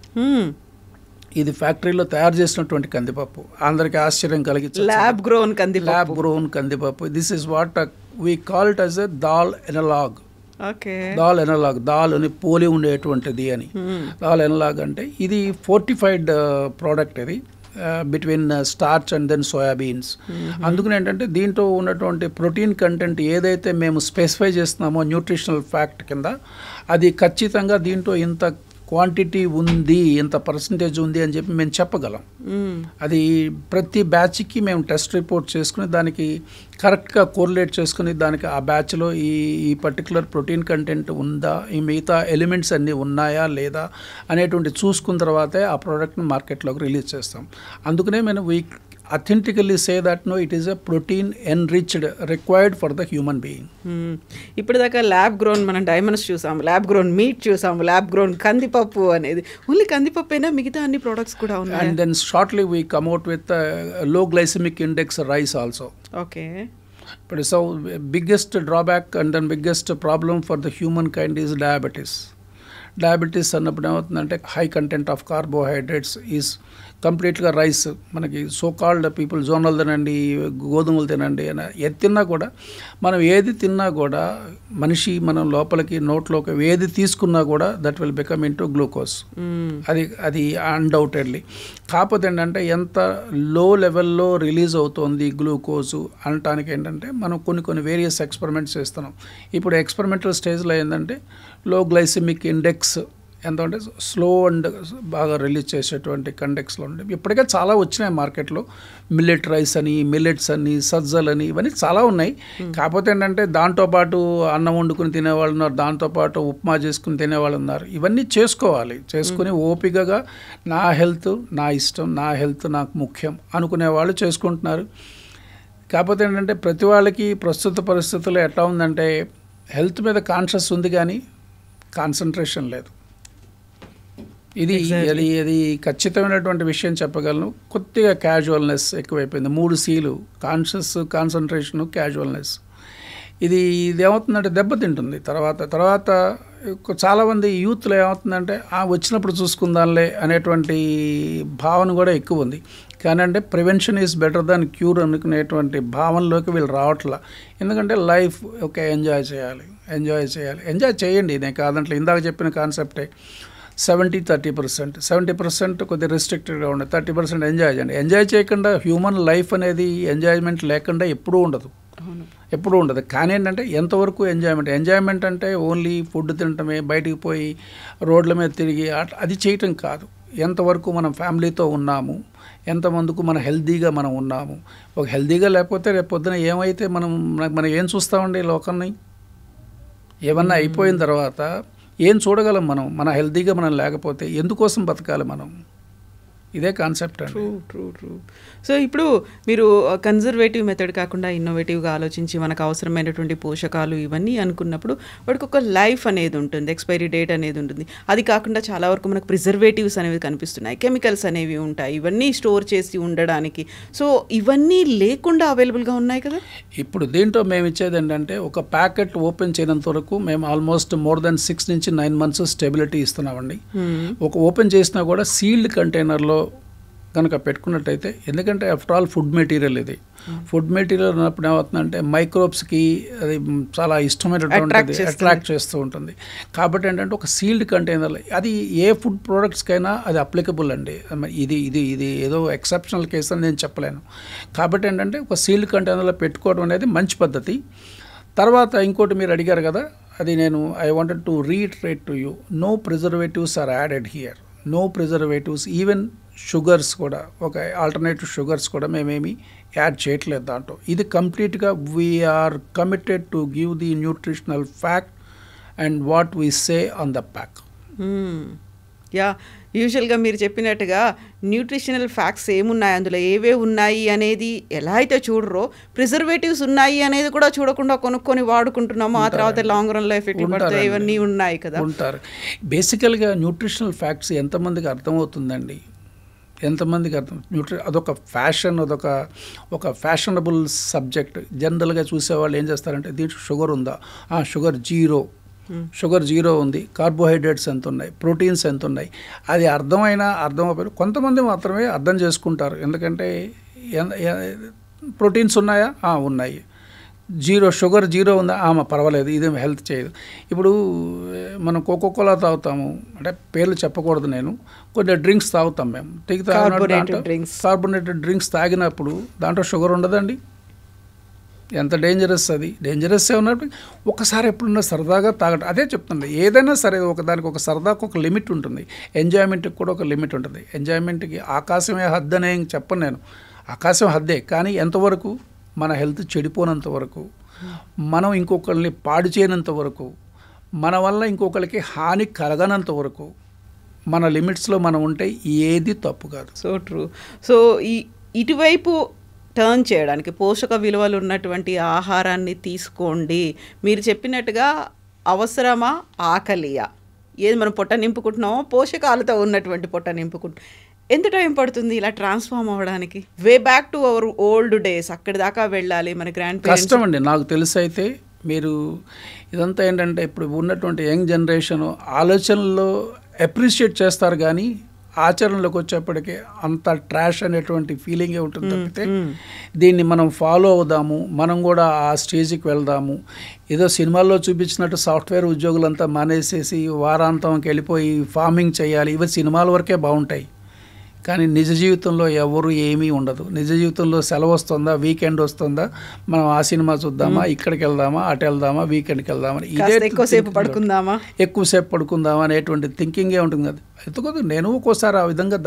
ఇది ఫ్యాక్టరీలో తయారు చేసినటువంటి కందిపప్పు. అందరికి ఆశ్చర్యం కలిగించే ల్యాబ్ గ్రోన్ కందిపప్పు. This is what we call it as a dal analog. దాల్ అని పోలి ఉండేటువంటిది అని. దాల్ ఎనలాగ్ అంటే ఇది ఫోర్టిఫైడ్ ప్రోడక్ట్, ఇది between starch and then soybeans. అందుకని ఏంటంటే దీంట్లో ఉన్నటువంటి ప్రోటీన్ కంటెంట్ ఏదైతే మేము స్పెసిఫై చేస్తున్నామో న్యూట్రిషనల్ ఫ్యాక్ట్ కింద, అది ఖచ్చితంగా దీంట్లో ఇంత క్వాంటిటీ ఉంది, ఇంత పర్సంటేజ్ ఉంది అని చెప్పి మేము చెప్పగలం. అది ప్రతి బ్యాచ్కి మేము టెస్ట్ రిపోర్ట్ చేసుకుని దానికి కరెక్ట్గా కోరిలేట్ చేసుకుని దానికి ఆ బ్యాచ్లో ఈ పర్టికులర్ ప్రోటీన్ కంటెంట్ ఉందా, ఈ మిగతా ఎలిమెంట్స్ అన్నీ ఉన్నాయా లేదా అనేటువంటి చూసుకున్న తర్వాతే ఆ ప్రోడక్ట్ని మార్కెట్లోకి రిలీజ్ చేస్తాం. అందుకనే మేము authentically say that no, it is a protein enriched required for the human being. ఇప్పుడు దాకా ల్యాబ్ గ్రోన్ మనం డైమండ్స్ చూసాము, ల్యాబ్ గ్రోన్ మీట్ చూసాము, ల్యాబ్ గ్రోన్ కందిపప్పు అనేది. ఓన్లీ కందిపప్పు అయినా మిగతా అన్ని ప్రొడక్ట్స్ కూడా ఉన్నాయి. And then shortly we come out with low glycemic index rice also. Okay. But so biggest drawback and then biggest problem for the humankind is diabetes. Diabetes అన్నప్పుడు ఏమవుతుందంటే high content of carbohydrates is కంప్లీట్గా rice. మనకి so called people జొన్నలు తినండి, గోధుమలు తినండి అని ఏది తిన్నా కూడా, మనం ఏది తిన్నా కూడా మనిషి మనం లోపలికి నోట్లోకి ఏది తీసుకున్నా కూడా that will become in to glucose. అది అన్డౌటెడ్లీ. కాకపోతే ఏంటంటే ఎంత లో లెవెల్లో రిలీజ్ అవుతుంది గ్లూకోజు అనటానికి ఏంటంటే మనం కొన్ని వేరియస్ ఎక్స్పెరిమెంట్స్ చేస్తున్నాం. ఇప్పుడు ఎక్స్పెరిమెంటల్ స్టేజ్లో ఏంటంటే లో గ్లైసెమిక్ ఇండెక్స్ ఎంత అంటే స్లో అండ్ బాగా రిలీజ్ చేసేటువంటి కండెక్స్లో ఉండే ఇప్పటికే చాలా వచ్చినాయి మార్కెట్లో. మిల్లెట్ రైస్ అని, మిల్లెట్స్ అని, సజ్జలు అని, ఇవన్నీ చాలా ఉన్నాయి. కాకపోతే ఏంటంటే దాంతోపాటు అన్నం వండుకుని తినేవాళ్ళు ఉన్నారు, దాంతోపాటు ఉప్మా చేసుకుని తినేవాళ్ళు ఉన్నారు. ఇవన్నీ చేసుకోవాలి, చేసుకుని ఓపికగా నా హెల్త్ నా ఇష్టం, నా హెల్త్ నాకు ముఖ్యం అనుకునే వాళ్ళు చేసుకుంటున్నారు. కాకపోతే ఏంటంటే ప్రతి వాళ్ళకి ప్రస్తుత పరిస్థితుల్లో ఎట్లా ఉందంటే హెల్త్ మీద కాన్షియస్ ఉంది కానీ కాన్సన్ట్రేషన్ లేదు. అది ఖచ్చితమైనటువంటి విషయం చెప్పగలను. కొద్దిగా క్యాజువల్నెస్ ఎక్కువైపోయింది. 3 Cలు కాన్షియస్, కాన్సన్ట్రేషను, క్యాజువల్నెస్. ఇది ఏమవుతుందంటే దెబ్బతింటుంది. తర్వాత చాలామంది యూత్లో ఏమవుతుందంటే వచ్చినప్పుడు చూసుకుందాంలే అనేటువంటి భావన కూడా ఎక్కువ ఉంది. కానీ అంటే prevention is better than cure అనుకునేటువంటి భావనలోకి వీళ్ళు రావట్లా. ఎందుకంటే లైఫ్ ఎంజాయ్ చేయండి. నేను కాదంటే ఇందాక చెప్పిన కాన్సెప్టే 70-30%. 70% కొద్దిగా రెస్ట్రిక్టెడ్గా ఉండే, 30% ఎంజాయ్ చేయండి. ఎంజాయ్ చేయకుండా హ్యూమన్ లైఫ్ అనేది ఎంజాయ్మెంట్ లేకుండా ఎప్పుడూ ఉండదు. కానీ ఏంటంటే ఎంతవరకు ఎంజాయ్మెంట్ అంటే ఓన్లీ ఫుడ్ తినటమే, బయటికి పోయి రోడ్ల మీద తిరిగి అది చేయటం కాదు. ఎంతవరకు మనం ఫ్యామిలీతో ఉన్నాము, ఎంతమందికి మనం హెల్తీగా ఉన్నాము. ఒక హెల్తీగా లేకపోతే రేపు పొద్దున ఏమైతే మనం ఏం చూస్తామండి లోకాన్ని? ఏమన్నా అయిపోయిన తర్వాత ఏం చూడగలం మనం? మన హెల్తీగా మనం లేకపోతే ఎందుకోసం బతకాలి మనం? ఇదే కాన్సెప్ట్ అండి. ట్రూ. సో ఇప్పుడు మీరు కన్జర్వేటివ్ మెథడ్ కాకుండా ఇన్నోవేటివ్గా ఆలోచించి మనకు అవసరమైనటువంటి పోషకాలు ఇవన్నీ అనుకున్నప్పుడు వాడికి ఒక లైఫ్ అనేది ఉంటుంది, ఎక్స్పైరీ డేట్ అనేది ఉంటుంది. అది కాకుండా చాలా వరకు మనకు ప్రిజర్వేటివ్స్ అనేవి కనిపిస్తున్నాయి, కెమికల్స్ అనేవి ఉంటాయి, ఇవన్నీ స్టోర్ చేసి ఉండడానికి. సో ఇవన్నీ లేకుండా అవైలబుల్గా ఉన్నాయి కదా. ఇప్పుడు దీంట్లో మేము ఇచ్చేది ఏంటంటే ఒక ప్యాకెట్ ఓపెన్ చేయనంత వరకు మేము ఆల్మోస్ట్ మోర్ దెన్ 6 నుంచి 9 months స్టెబిలిటీ ఇస్తున్నామండి. ఒక ఓపెన్ చేసినా కూడా సీల్డ్ కంటైనర్లో కనుక పెట్టుకున్నట్టయితే, ఎందుకంటే ఆఫ్టర్ ఆల్ ఫుడ్ మెటీరియల్ ఇది. ఫుడ్ మెటీరియల్ ఉన్నప్పుడు ఏమవుతుందంటే మైక్రోబ్స్కి అది చాలా ఇష్టమైనటువంటి అట్రాక్ట్ చేస్తూ ఉంటుంది. కాబట్టి ఏంటంటే ఒక సీల్డ్ కంటైనర్ అది ఏ ఫుడ్ ప్రోడక్ట్స్కైనా అది అప్లికబుల్ అండి. ఇది ఏదో ఎక్సెప్షనల్ కేసు అని నేను చెప్పలేను. కాబట్టి ఏంటంటే ఒక సీల్డ్ కంటైనర్లో పెట్టుకోవడం అనేది మంచి పద్ధతి. తర్వాత ఇంకోటి మీరు అడిగారు కదా, అది I wanted to reiterate to you, no preservatives are added here. No preservatives, even sugars కూడా, ఒక ఆల్టర్నేటివ్ షుగర్స్ కూడా మేమేమి యాడ్ చేయట్లేదు దాంట్లో. ఇది కంప్లీట్గా we are committed to give the nutritional fact and what we say on the pack. యూజువల్గా మీరు చెప్పినట్టుగా న్యూట్రిషనల్ ఫ్యాక్ట్స్ ఏమున్నాయి, అందులో ఏవే ఉన్నాయి అనేది ఎలా అయితే చూడరో, ప్రిజర్వేటివ్స్ ఉన్నాయి అనేది కూడా చూడకుండా కొనుక్కొని వాడుకుంటున్నాము. ఆ తర్వాత లాంగ్ రన్లో ఎఫెక్ట్ పడతాయి, ఇవన్నీ ఉన్నాయి కదా. ఉంటారు. బేసికల్గా న్యూట్రిషనల్ ఫ్యాక్ట్స్ ఎంతమందికి అర్థమవుతుందండి? అదొక ఫ్యాషన్, ఒక ఫ్యాషనబుల్ సబ్జెక్ట్. జనరల్గా చూసేవాళ్ళు ఏం చేస్తారంటే దీంట్లో షుగర్ ఉందా, షుగర్ జీరో ఉంది, కార్బోహైడ్రేట్స్ ఎంత ఉన్నాయి, ప్రోటీన్స్ ఎంత ఉన్నాయి, అది అర్థమైపోయి కొంతమంది మాత్రమే అర్థం చేసుకుంటారు. ఎందుకంటే ప్రోటీన్స్ ఉన్నాయా, ఉన్నాయి, షుగర్ జీరో ఉందా, పర్వాలేదు, ఇదేం హెల్త్ చేయదు. ఇప్పుడు మనం కోకోకోలా తాగుతాము, అంటే పేర్లు చెప్పకూడదు, నేను కొన్ని డ్రింక్స్ తాగుతాం మేము. కార్బోనేటెడ్ డ్రింక్స్ తాగినప్పుడు దాంట్లో షుగర్ ఉండదండి. ఎంత డేంజరస్ అది, డేంజరస్ ఉన్నప్పుడు ఒకసారి ఎప్పుడున్నా సరదాగా తాగటం. అదే చెప్తుంది, ఏదైనా సరే దానికి ఒక సరదాకు ఒక లిమిట్ ఉంటుంది, ఎంజాయ్మెంట్కి కూడా ఒక లిమిట్ ఉంటుంది. ఎంజాయ్మెంట్కి ఆకాశమే హద్దు అనే చెప్పను నేను, ఆకాశం హద్దే. కానీ ఎంతవరకు మన హెల్త్ చెడిపోనంత వరకు, మనం ఇంకొకరిని పాడు చేయనంత వరకు, మన వల్ల ఇంకొకరికి హాని కలగనంత వరకు మన లిమిట్స్లో మనం ఉంటే ఏది తప్పు కాదు. So true. సో ఇటువైపు టర్న్ చేయడానికి పోషక విలువలు ఉన్నటువంటి ఆహారాన్ని తీసుకోండి, మీరు చెప్పినట్టుగా అవసరమా ఆకలియా, ఏది మనం పొట్ట నింపుకుంటున్నామో పోషకాలతో ఉన్నటువంటి పొట్ట నింపుకుంటున్నాం, ఎంత టైం పడుతుంది ఇలా ట్రాన్స్ఫార్మ్ అవ్వడానికి? Way back to our old days, అక్కడి దాకా వెళ్ళాలి మన గ్రాండ్ పేరెంట్స్? కష్టం అండి. నాకు తెలిసి అయితే మీరు ఇదంతా ఏంటంటే ఇప్పుడు ఉన్నటువంటి యంగ్ జనరేషన్ ఆలోచనల్లో అప్రిషియేట్ చేస్తారు కానీ ఆచరణలోకి వచ్చేప్పటికీ అంత ట్రాష్ అనేటువంటి ఫీలింగే ఉంటుంది తప్పితే దీన్ని మనం ఫాలో అవుదాము, మనం కూడా ఆ స్టేజ్కి వెళ్దాము, ఏదో సినిమాల్లో చూపించినట్టు సాఫ్ట్వేర్ ఉద్యోగులంతా మానేసేసి వారాంతంకి వెళ్ళిపోయి ఫార్మింగ్ చేయాలి, ఇవి సినిమాల వరకే బాగుంటాయి. కానీ నిజ జీవితంలో ఎవరు ఏమీ ఉండదు. నిజ జీవితంలో సెలవు వస్తుందా, వీకెండ్ వస్తుందా, మనం ఆ సినిమా చూద్దామా, ఇక్కడికి వెళ్దామా, అటు వెళ్దామా, వీకెండ్కి వెళ్దామా, ఇదే ఎక్కువసేపు పడుకుందామా అనేటువంటి థింకింగే ఉంటుంది కదా. ఎందుకు నేను ఒక్కోసారి ఆ విధంగా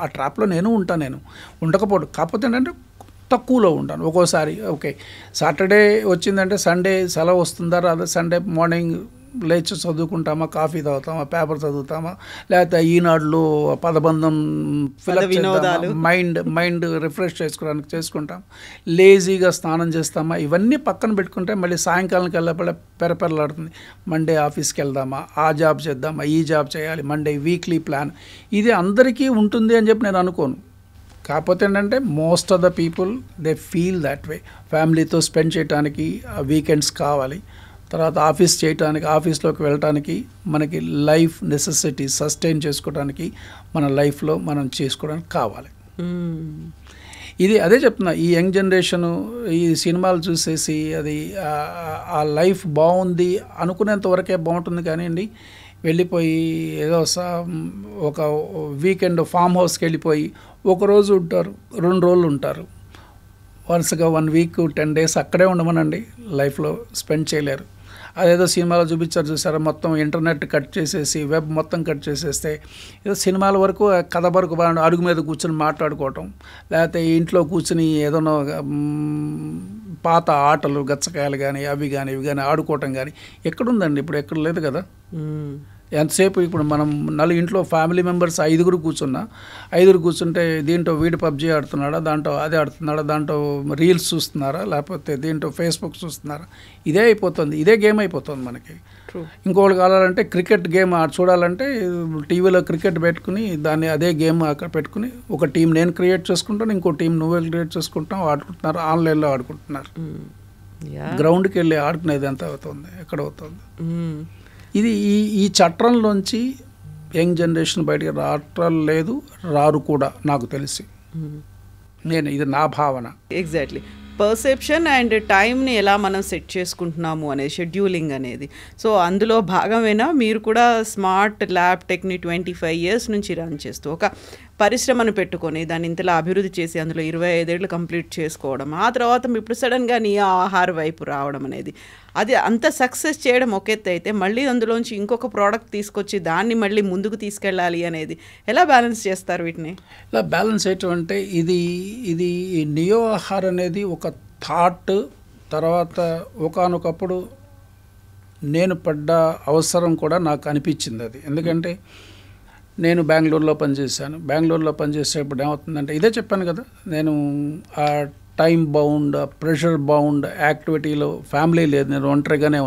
ఆ ట్రాప్లో నేను ఉంటాను. నేను ఉండకపోవడం కాకపోతే ఏంటంటే తక్కువలో ఉంటాను. ఒక్కోసారి ఓకే సాటర్డే వచ్చిందంటే సండే సెలవు వస్తుందా రాదా, సండే మార్నింగ్ లేచి చదువుకుంటామా, కాఫీ తాగుతామా, పేపర్ చదువుతామా, లేకపోతే ఈనాడులో పదబంధం ఫిలప్ మైండ్ రిఫ్రెష్ చేసుకోవడానికి చేసుకుంటాం, లేజీగా స్నానం చేస్తామా, ఇవన్నీ పక్కన పెట్టుకుంటే మళ్ళీ సాయంకాలంకి వెళ్ళేపడే పెరపెరలాడుతుంది. మండే ఆఫీస్కి వెళ్దామా, ఆ జాబ్ చేద్దామా, ఈ జాబ్ చేయాలి, మండే వీక్లీ ప్లాన్, ఇది అందరికీ ఉంటుంది అని చెప్పి నేను అనుకోను. కాకపోతే ఏంటంటే most of the people they feel that way. ఫ్యామిలీతో స్పెండ్ చేయడానికి వీకెండ్స్ కావాలి, తర్వాత ఆఫీస్ చేయడానికి, ఆఫీస్లోకి వెళ్ళటానికి, మనకి లైఫ్ నెసెసిటీ సస్టైన్ చేసుకోవడానికి, మన లైఫ్లో మనం చేసుకోవడానికి కావాలి. ఇది అదే చెప్తున్నా, ఈ యంగ్ జనరేషను ఈ సినిమాలు చూసేసి అది ఆ లైఫ్ బాగుంది అనుకునేంత వరకే బాగుంటుంది కానివ్వండి, వెళ్ళిపోయి ఏదో ఒక వీకెండ్ ఫామ్ హౌస్కి వెళ్ళిపోయి ఒకరోజు ఉంటారు, 2 రోజులు ఉంటారు, వరుసగా 1 వీక్ 10 days అక్కడే ఉండమనండి, లైఫ్లో స్పెండ్ చేయలేరు. అదేదో సినిమాలో చూసారా, మొత్తం ఇంటర్నెట్ కట్ చేసేసి వెబ్ మొత్తం కట్ చేసేస్తే ఏదో సినిమాల వరకు కథ వరకు అడుగు మీద కూర్చొని మాట్లాడుకోవటం, లేకపోతే ఇంట్లో కూర్చుని ఏదైనా పాత ఆటలు గచ్చకాయలు కానీ అవి కానీ ఇవి కానీ ఆడుకోవటం కానీ ఎక్కడుందండి, ఇప్పుడు ఎక్కడ లేదు కదా. ఎంతసేపు ఇప్పుడు మనం ఇంట్లో ఫ్యామిలీ మెంబర్స్ 5 కూర్చుంటే దీంట్లో వీడు పబ్జీ ఆడుతున్నాడా, దాంట్లో అదే ఆడుతున్నాడా, దాంట్లో రీల్స్ చూస్తున్నారా, లేకపోతే దీంట్లో ఫేస్బుక్ చూస్తున్నారా, ఇదే అయిపోతుంది, ఇదే గేమ్ అయిపోతుంది మనకి. ఇంకోటి కావాలంటే క్రికెట్ గేమ్ చూడాలంటే టీవీలో క్రికెట్ పెట్టుకుని దాన్ని అదే గేమ్ అక్కడ పెట్టుకుని ఒక టీం నేను క్రియేట్ చేసుకుంటాను, ఇంకో టీం నువ్వే క్రియేట్ చేసుకుంటాం, ఆడుకుంటున్నారు, ఆన్లైన్లో ఆడుకుంటున్నారు. గ్రౌండ్కి వెళ్ళి ఆడుకునేది ఎంత అవుతుంది, ఎక్కడ అవుతుంది? ఇది ఈ చట్రంలోంచి యంగ్ జనరేషన్ బయటికి రావటం లేదు, రారు కూడా నాకు తెలిసి. ఇది నా భావన. ఎగ్జాక్ట్లీ. పర్సెప్షన్ అండ్ టైంని ఎలా మనం సెట్ చేసుకుంటున్నాము అనేది, షెడ్యూలింగ్ అనేది. సో అందులో భాగమైనా మీరు కూడా స్మార్ట్ ల్యాబ్ టెక్ని 25 years నుంచి రన్ చేస్తూ ఒక పరిశ్రమను పెట్టుకొని దాన్ని ఇంతలా అభివృద్ధి చేసి అందులో 25 ఏళ్ళు కంప్లీట్ చేసుకోవడం, ఆ తర్వాత ఇప్పుడు సడన్గా నీ ఆహార వైపు రావడం అనేది, అది అంత సక్సెస్ చేయడం ఒక ఎత్తు అయితే, మళ్ళీ అందులోంచి ఇంకొక ప్రోడక్ట్ తీసుకొచ్చి దాన్ని మళ్ళీ ముందుకు తీసుకెళ్ళాలి అనేది ఎలా బ్యాలెన్స్ చేస్తారు వీటిని? ఇలా బ్యాలెన్స్ చేయటం అంటే ఇది నియో ఆహార్ అనేది ఒక థాట్. తర్వాత ఒకానొకప్పుడు నేను పడ్డ అవసరం కూడా నాకు అనిపించింది అది. ఎందుకంటే నేను బెంగళూరులో పనిచేసేటప్పుడు ఏమవుతుందంటే ఇదే చెప్పాను కదా, నేను ఆ టైం బౌండ్, ప్రెషర్ బౌండ్ యాక్టివిటీలో ఫ్యామిలీ లేదు, నేను ఒంటరిగానే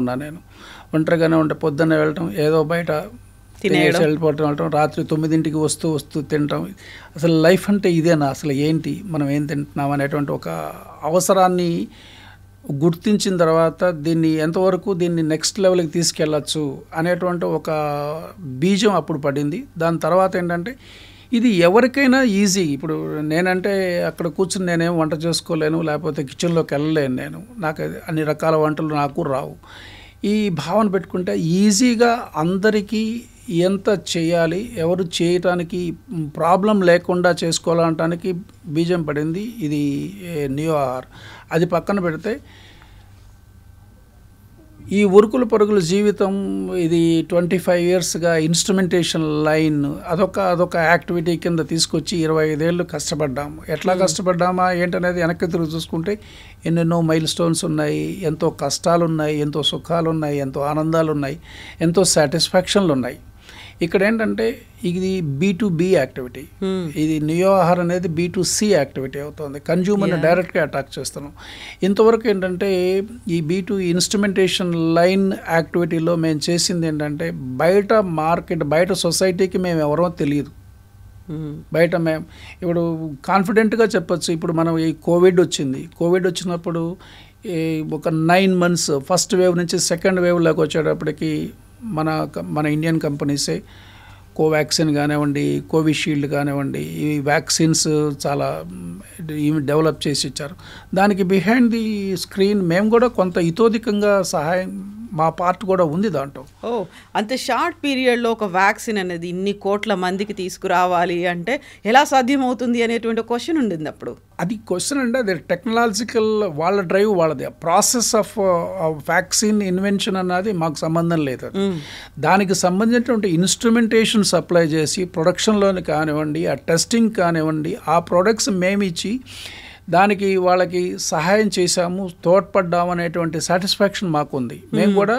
ఉంటే పొద్దున్నే వెళ్ళటం, ఏదో బయట వెళ్ళటం, రాత్రి 9 వస్తూ తినటం. అసలు లైఫ్ అంటే ఇదేనా, అసలు ఏంటి, మనం ఏం తింటున్నాం అనేటువంటి ఒక అవసరాన్ని గుర్తించిన తర్వాత దీన్ని నెక్స్ట్ లెవెల్కి తీసుకెళ్ళచ్చు అనేటువంటి ఒక బీజం అప్పుడు పడింది. దాని తర్వాత ఏంటంటే ఇది ఎవరికైనా ఈజీ. ఇప్పుడు నేనంటే అక్కడ కూర్చుని నేనేం వంట చేసుకోలేను, లేకపోతే కిచెన్లోకి వెళ్ళలేను, నాకు అన్ని రకాల వంటలు నాకు రావు. ఈ భావన పెట్టుకుంటే ఈజీగా అందరికీ ఎంత చేయాలి, ఎవరు చేయటానికి ప్రాబ్లం లేకుండా చేసుకోవాలనటానికి బీజం పడింది ఇది నియో ఆహార్. అది పక్కన పెడితే ఈ ఉరుకులు పరుగుల జీవితం, ఇది 25 yearsగా ఇన్స్ట్రుమెంటేషన్ లైన్ అదొక యాక్టివిటీ కింద తీసుకొచ్చి 25 ఏళ్ళు కష్టపడ్డాము. ఎట్లా కష్టపడ్డామా ఏంటనేది వెనక్కి తిరిగి చూసుకుంటే ఎన్నెన్నో మైల్ స్టోన్స్ ఉన్నాయి, ఎంతో కష్టాలు ఉన్నాయి, ఎంతో సుఖాలు ఉన్నాయి, ఎంతో ఆనందాలు ఉన్నాయి, ఎంతో సాటిస్ఫాక్షన్లు ఉన్నాయి. ఇక్కడ ఏంటంటే ఇది B2B యాక్టివిటీ, ఇది నియోఆర్ అనేది B2C యాక్టివిటీ అవుతుంది. కన్జ్యూమర్ని డైరెక్ట్గా అటాక్ చేస్తున్నాం. ఇంతవరకు ఏంటంటే ఈ B2 ఇన్స్ట్రుమెంటేషన్ లైన్ యాక్టివిటీలో మేము చేసింది ఏంటంటే బయట మార్కెట్, బయట సొసైటీకి మేము ఎవరో తెలియదు. బయట మేము ఇప్పుడు కాన్ఫిడెంట్గా చెప్పచ్చు. ఇప్పుడు మనం ఈ కోవిడ్ వచ్చినప్పుడు ఒక 9 months ఫస్ట్ వేవ్ నుంచి సెకండ్ వేవ్లోకి వచ్చేటప్పటికి మన ఇండియన్ కంపెనీసే కోవాక్సిన్ కానివ్వండి, కోవిషీల్డ్ కానివ్వండి, ఈ వ్యాక్సిన్స్ చాలా డెవలప్ చేసి ఇచ్చారు. దానికి బిహైండ్ ది స్క్రీన్ మేము కూడా కొంత ఇతోధికంగా సహాయం, మా పార్ట్ కూడా ఉంది దాంట్లో. అంత షార్ట్ పీరియడ్లో ఒక వ్యాక్సిన్ అనేది ఇన్ని కోట్ల మందికి తీసుకురావాలి అంటే ఎలా సాధ్యమవుతుంది అనేటువంటి క్వశ్చన్ ఉండింది అప్పుడు. అది క్వశ్చన్ అంటే అది టెక్నాలజికల్, వాళ్ళ డ్రైవ్ వాళ్ళది. ప్రాసెస్ ఆఫ్ వ్యాక్సిన్ ఇన్వెన్షన్ అన్నది మాకు సంబంధం లేదు. దానికి సంబంధించినటువంటి ఇన్స్ట్రుమెంటేషన్ సప్లై చేసి ప్రొడక్షన్లోని కానివ్వండి, ఆ టెస్టింగ్ కానివ్వండి, ఆ ప్రొడక్ట్స్ మేమిచ్చి దానికి వాళ్ళకి సహాయం చేశాము, తోడ్పడ్డాము అనేటువంటి సాటిస్ఫాక్షన్ మాకుంది. మేము కూడా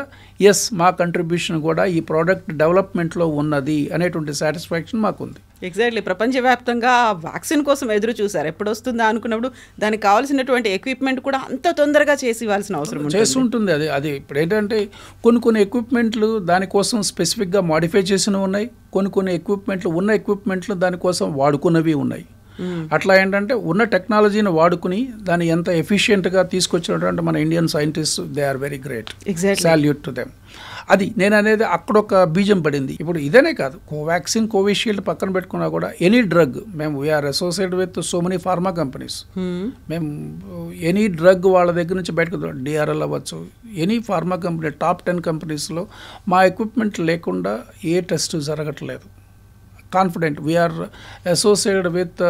ఎస్, మా కంట్రిబ్యూషన్ కూడా ఈ ప్రోడక్ట్ డెవలప్మెంట్లో ఉన్నది అనేటువంటి సాటిస్ఫాక్షన్ మాకుంది. ఎగ్జాక్ట్లీ. ప్రపంచవ్యాప్తంగా వ్యాక్సిన్ కోసం ఎదురు చూసారు. ఎప్పుడు వస్తుందా అనుకున్నప్పుడు దానికి కావాల్సినటువంటి ఎక్విప్మెంట్ కూడా అంత తొందరగా చేసి ఇవ్వాల్సిన అవసరం చేసి ఉంటుంది. అది ఇప్పుడు ఏంటంటే కొన్ని ఎక్విప్మెంట్లు దానికోసం స్పెసిఫిక్గా మాడిఫై చేసినవి ఉన్నాయి, కొన్ని ఎక్విప్మెంట్లు ఎక్విప్మెంట్లు దానికోసం వాడుకున్నవి ఉన్నాయి. అట్లా ఏంటంటే ఉన్న టెక్నాలజీని వాడుకుని దాన్ని ఎంత ఎఫిషియెంట్గా తీసుకొచ్చినటువంటి మన Indian scientist, they are very great. Salute to them. అది నేను అనేది అక్కడ ఒక బీజం పడింది. ఇప్పుడు ఇదేనే కాదు, కోవాక్సిన్, కోవిషీల్డ్ పక్కన పెట్టుకున్నా కూడా ఎనీ డ్రగ్, మేము we are associated with so many pharma companies. మేము ఎనీ డ్రగ్ వాళ్ళ దగ్గర నుంచి బయటకు, డిఆర్ఎల్ అవ్వచ్చు, ఎనీ ఫార్మా కంపెనీ, టాప్ 10 కంపెనీస్లో మా ఎక్విప్మెంట్ లేకుండా ఏ టెస్ట్ జరగట్లేదు. Confident we are associated with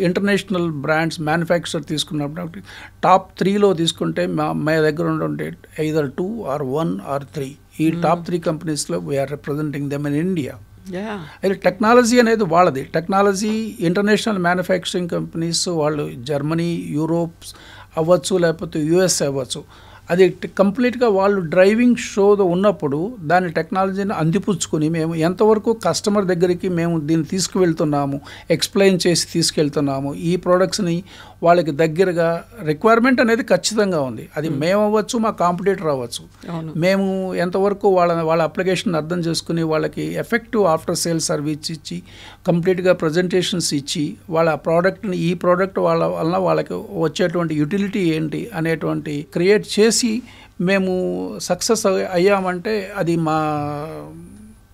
international brands. Manufacture తీసుకున్నప్పుడు టాప్ 3లో తీసుకుంటే మా దగ్గర ఉండే either 2 or 1 or 3, ఈ టాప్ 3 కంపెనీస్లో we are representing them in India. అయితే టెక్నాలజీ అనేది వాళ్ళది. టెక్నాలజీ ఇంటర్నేషనల్ మ్యానుఫ్యాక్చరింగ్ కంపెనీస్ వాళ్ళు జర్మనీ, యూరోప్ అవ్వచ్చు, లేకపోతే యుఎస్ అవ్వచ్చు, అది కంప్లీట్గా వాళ్ళు డ్రైవింగ్ షోలో ఉన్నప్పుడు దాని టెక్నాలజీని అందిపుచ్చుకొని మేము ఎంతవరకు కస్టమర్ దగ్గరికి మేము దీన్ని తీసుకువెళ్తున్నాము, ఎక్స్ప్లెయిన్ చేసి తీసుకెళ్తున్నాము, ఈ ప్రోడక్ట్స్ని వాళ్ళకి దగ్గరగా. రిక్వైర్మెంట్ అనేది ఖచ్చితంగా ఉంది. అది మేము అవ్వచ్చు, మా కాంపిటీటర్ అవ్వచ్చు. మేము ఎంతవరకు వాళ్ళ అప్లికేషన్ అర్థం చేసుకుని వాళ్ళకి ఎఫెక్టివ్ ఆఫ్టర్ సేల్ సర్వీస్ ఇచ్చి, కంప్లీట్గా ప్రజెంటేషన్స్ ఇచ్చి, వాళ్ళ ప్రోడక్ట్ని, ఈ ప్రోడక్ట్ వలన వాళ్ళకి వచ్చేటువంటి యుటిలిటీ ఏంటి అనేటువంటి క్రియేట్ చేసి మేము సక్సెస్ అయ్యామంటే అది మా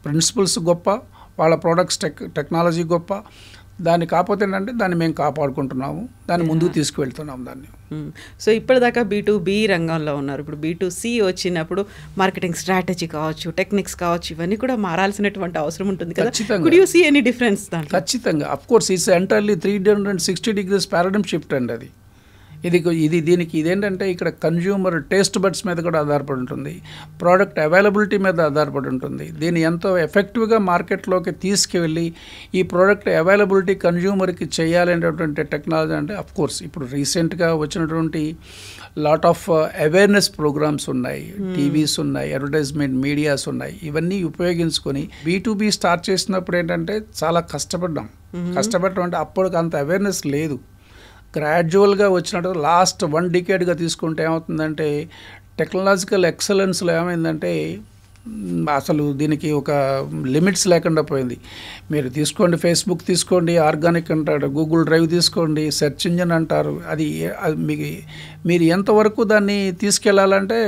ప్రిన్సిపల్స్ గొప్ప, వాళ్ళ ప్రోడక్ట్స్ టెక్నాలజీ గొప్ప. దాన్ని కాకపోతే ఏంటంటే దాన్ని మేము కాపాడుకుంటున్నాము, దాన్ని ముందుకు తీసుకువెళ్తున్నాం దాన్ని. సో ఇప్పటిదాకా B2B రంగంలో ఉన్నారు. ఇప్పుడు B2C వచ్చినప్పుడు మార్కెటింగ్ స్ట్రాటజీ కావచ్చు, టెక్నిక్స్ కావచ్చు, ఇవన్నీ కూడా మారాల్సినటువంటి అవసరం ఉంటుంది కదా. Could you see any difference దాంట్లో? ఖచ్చితంగా. Of course it's entirely 360 degrees paradigm shift అండి అది. దీనికి ఇదేంటంటే ఇక్కడ కన్జ్యూమర్ టేస్ట్ బడ్స్ మీద కూడా ఆధారపడి ఉంటుంది, ప్రోడక్ట్ అవైలబిలిటీ మీద ఆధారపడి ఉంటుంది. దీన్ని ఎంతో ఎఫెక్టివ్గా మార్కెట్లోకి తీసుకువెళ్ళి ఈ ప్రోడక్ట్ అవైలబిలిటీ కన్జ్యూమర్కి చేయాలనేటువంటి టెక్నాలజీ అంటే అఫ్ కోర్స్ ఇప్పుడు రీసెంట్గా వచ్చినటువంటి లాట్ ఆఫ్ అవేర్నెస్ ప్రోగ్రామ్స్ ఉన్నాయి, టీవీస్ ఉన్నాయి, అడ్వర్టైజ్మెంట్ మీడియాస్ ఉన్నాయి. ఇవన్నీ ఉపయోగించుకొని B2B స్టార్ట్ చేసినప్పుడు ఏంటంటే చాలా కష్టపడ్డాం అంటే అప్పటికి అంత అవేర్నెస్ లేదు. గ్రాడ్యువల్గా వచ్చినట్టు లాస్ట్ 1 decade తీసుకుంటే ఏమవుతుందంటే టెక్నాలజికల్ ఎక్సలెన్స్లో ఏమైందంటే అసలు దీనికి ఒక లిమిట్స్ లేకుండా పోయింది. మీరు తీసుకోండి, ఫేస్బుక్ తీసుకోండి, ఆర్గానిక్ అంటాడు, గూగుల్ డ్రైవ్ తీసుకోండి, సెర్చ్ ఇంజిన్ అంటారు. అది మీరు ఎంతవరకు దాన్ని తీసుకెళ్లాలంటే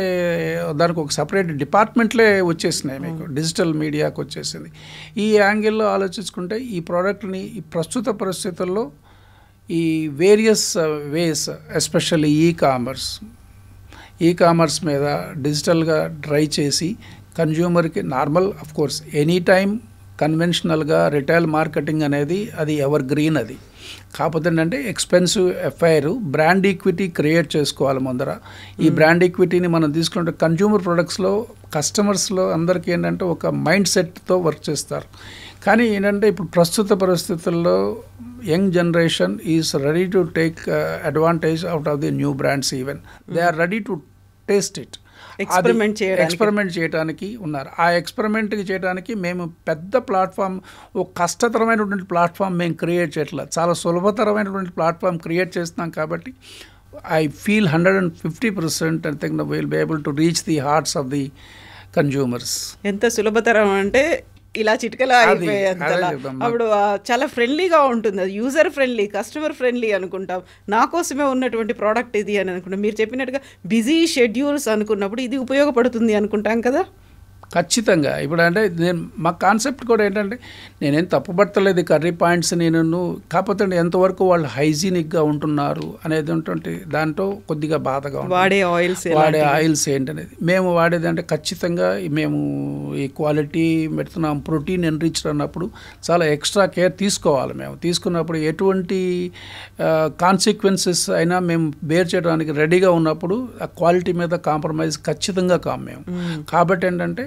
దానికి ఒక సపరేట్ డిపార్ట్మెంట్లే వచ్చేసినాయి, మీకు డిజిటల్ మీడియాకి వచ్చేసింది. ఈ యాంగిల్లో ఆలోచించుకుంటే ఈ ప్రోడక్ట్ని ఈ ప్రస్తుత పరిస్థితుల్లో ఈ various ways, especially e commerce మీద డిజిటల్గా డ్రై చేసి కన్జ్యూమర్కి normal of course any time కన్వెన్షనల్గా రిటైల్ మార్కెటింగ్ అనేది అది ఎవర్ గ్రీన్. అది కాకపోతే ఏంటంటే expensive affair, brand equity create చేసుకోవాలి ముందర. ఈ బ్రాండ్ ఈక్విటీని మనం తీసుకుంటే కన్జ్యూమర్ ప్రొడక్ట్స్లో కస్టమర్స్లో అందరికీ ఏంటంటే ఒక మైండ్ సెట్తో వర్క్ చేస్తారు. కానీ ఏంటంటే ఇప్పుడు ప్రస్తుత పరిస్థితుల్లో young generation is ready to take advantage out of the new brands. Even they are ready to taste it. Experiment చేయడానికి ఉన్నారు. ఆ ఎక్స్పెరిమెంట్ చేయడానికి మేము పెద్ద ప్లాట్ఫామ్, ఒక కష్టతరమైనటువంటి ప్లాట్ఫామ్ మేము క్రియేట్ చేయట్లేదు, చాలా సులభతరమైనటువంటి ప్లాట్ఫామ్ క్రియేట్ చేస్తున్నాం. కాబట్టి I feel 150% I think we'll be able to reach the hearts of the consumers. ఎంత సులభతరం అంటే ఇలా చిటికలా అయిపోయాయి. అప్పుడు చాలా ఫ్రెండ్లీగా ఉంటుంది, అది యూజర్ ఫ్రెండ్లీ, కస్టమర్ ఫ్రెండ్లీ అనుకుంటాం. నా కోసమే ఉన్నటువంటి ప్రోడక్ట్ ఇది అని అనుకుంటాం. మీరు చెప్పినట్టుగా బిజీ షెడ్యూల్స్ అనుకున్నప్పుడు ఇది ఉపయోగపడుతుంది అనుకుంటాం కదా. ఖచ్చితంగా. ఇప్పుడు అంటే మా కాన్సెప్ట్ కూడా ఏంటంటే, నేనేం తప్పుపడతలేదు కర్రీ పాయింట్స్, నేను కాకపోతే ఎంతవరకు వాళ్ళు హైజీనిక్గా ఉంటున్నారు అనేది ఉంటుంది, దాంట్లో కొద్దిగా బాధగా ఉంటుంది. వాడే ఆయిల్స్ ఏంటనేది మేము వాడేది అంటే ఖచ్చితంగా మేము ఈ క్వాలిటీ పెడుతున్నాం, ప్రోటీన్ ఎన్రిచ్డ్ అన్నప్పుడు చాలా ఎక్స్ట్రా కేర్ తీసుకోవాలి. మేము తీసుకున్నప్పుడు ఎటువంటి కాన్సిక్వెన్సెస్ అయినా మేము బేర్ చేయడానికి రెడీగా ఉన్నప్పుడు ఆ క్వాలిటీ మీద కాంప్రమైజ్ ఖచ్చితంగా కాము మేము. కాబట్టి ఏంటంటే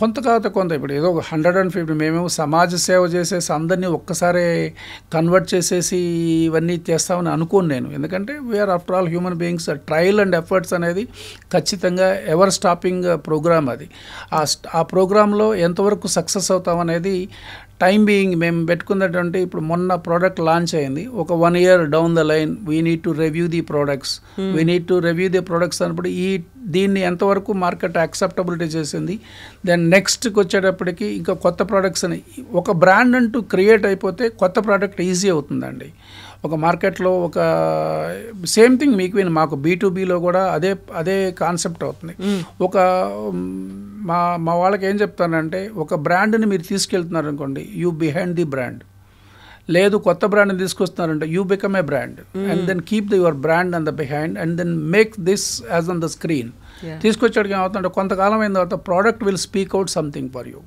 కొంత కాకపోతే కొంత, ఇప్పుడు ఏదో 150 మేమేమో సమాజ సేవ చేసేసి అందరినీ ఒక్కసారి కన్వర్ట్ చేసేసి ఇవన్నీ చేస్తామని అనుకోను నేను. ఎందుకంటే we are after all human beings. Trial and efforts అనేది ఖచ్చితంగా ఎవర్ స్టాపింగ్ ప్రోగ్రామ్. అది ఆ ప్రోగ్రాంలో ఎంతవరకు సక్సెస్ అవుతాం అనేది టైం బీయింగ్ మేము పెట్టుకున్నటువంటి. ఇప్పుడు మొన్న ప్రోడక్ట్ లాంచ్ అయింది, ఒక 1 year down the line we need to review the products. అన్నప్పుడు దీన్ని ఎంతవరకు మార్కెట్ యాక్సెప్టబిలిటీ చేసింది, దెన్ నెక్స్ట్కి వచ్చేటప్పటికి ఇంకా కొత్త ప్రోడక్ట్స్ అని ఒక బ్రాండ్ అంటూ క్రియేట్ అయిపోతే కొత్త ప్రోడక్ట్ ఈజీ అవుతుందండి. ఒక మార్కెట్లో ఒక సేమ్ థింగ్ మీకు మాకు B2Bలో కూడా అదే కాన్సెప్ట్ అవుతుంది. ఒక మా వాళ్ళకి ఏం చెప్తానంటే, ఒక బ్రాండ్ని మీరు తీసుకెళ్తున్నారు అనుకోండి, యూ బిహైండ్ ది బ్రాండ్. లేదు కొత్త బ్రాండ్ని తీసుకొస్తున్నారంటే you become a brand and then keep your brand on the behind and then make this as on the screen. తీసుకొచ్చాడు ఏమవుతుందంటే కొంతకాలం అయిన తర్వాత product will speak out something for you.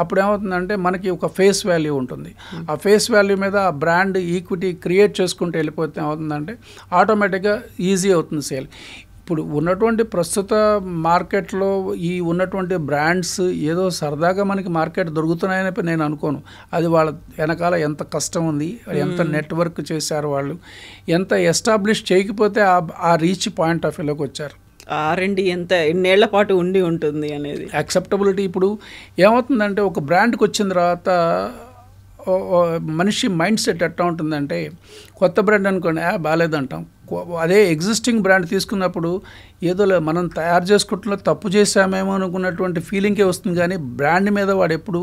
అప్పుడు ఏమవుతుందంటే మనకి ఒక ఫేస్ వాల్యూ ఉంటుంది. ఆ ఫేస్ వాల్యూ మీద ఆ బ్రాండ్ ఈక్విటీ క్రియేట్ చేసుకుంటూ వెళ్ళిపోతే ఏమవుతుందంటే ఆటోమేటిక్గా ఈజీ అవుతుంది సేల్. ఇప్పుడు ఉన్నటువంటి ప్రస్తుత మార్కెట్లో ఈ ఉన్నటువంటి బ్రాండ్స్ ఏదో సరదాగా మనకి మార్కెట్ దొరుకుతున్నాయని నేను అనుకోను. అది వాళ్ళ వెనకాల ఎంత కష్టం ఉంది, ఎంత నెట్వర్క్ చేశారు వాళ్ళు, ఎంత ఎస్టాబ్లిష్ చేయకపోతే ఆ రీచ్ పాయింట్ ఆఫ్ వ్యూలోకి వచ్చారు. R&D ఎంత ఎన్నేళ్ల పాటు ఉండి ఉంటుంది అనేది యాక్సెప్టబిలిటీ. ఇప్పుడు ఏమవుతుందంటే ఒక బ్రాండ్కి వచ్చిన తర్వాత మనిషి మైండ్ సెట్ ఎట్లా ఉంటుందంటే, కొత్త బ్రాండ్ అనుకోండి బాగాలేదంటాం. అదే ఎగ్జిస్టింగ్ బ్రాండ్ తీసుకున్నప్పుడు ఏదో మనం తయారు చేసుకుంటున్నా తప్పు చేసామేమో అనుకున్నటువంటి ఫీలింగే వస్తుంది, కానీ బ్రాండ్ మీద వాడు ఎప్పుడు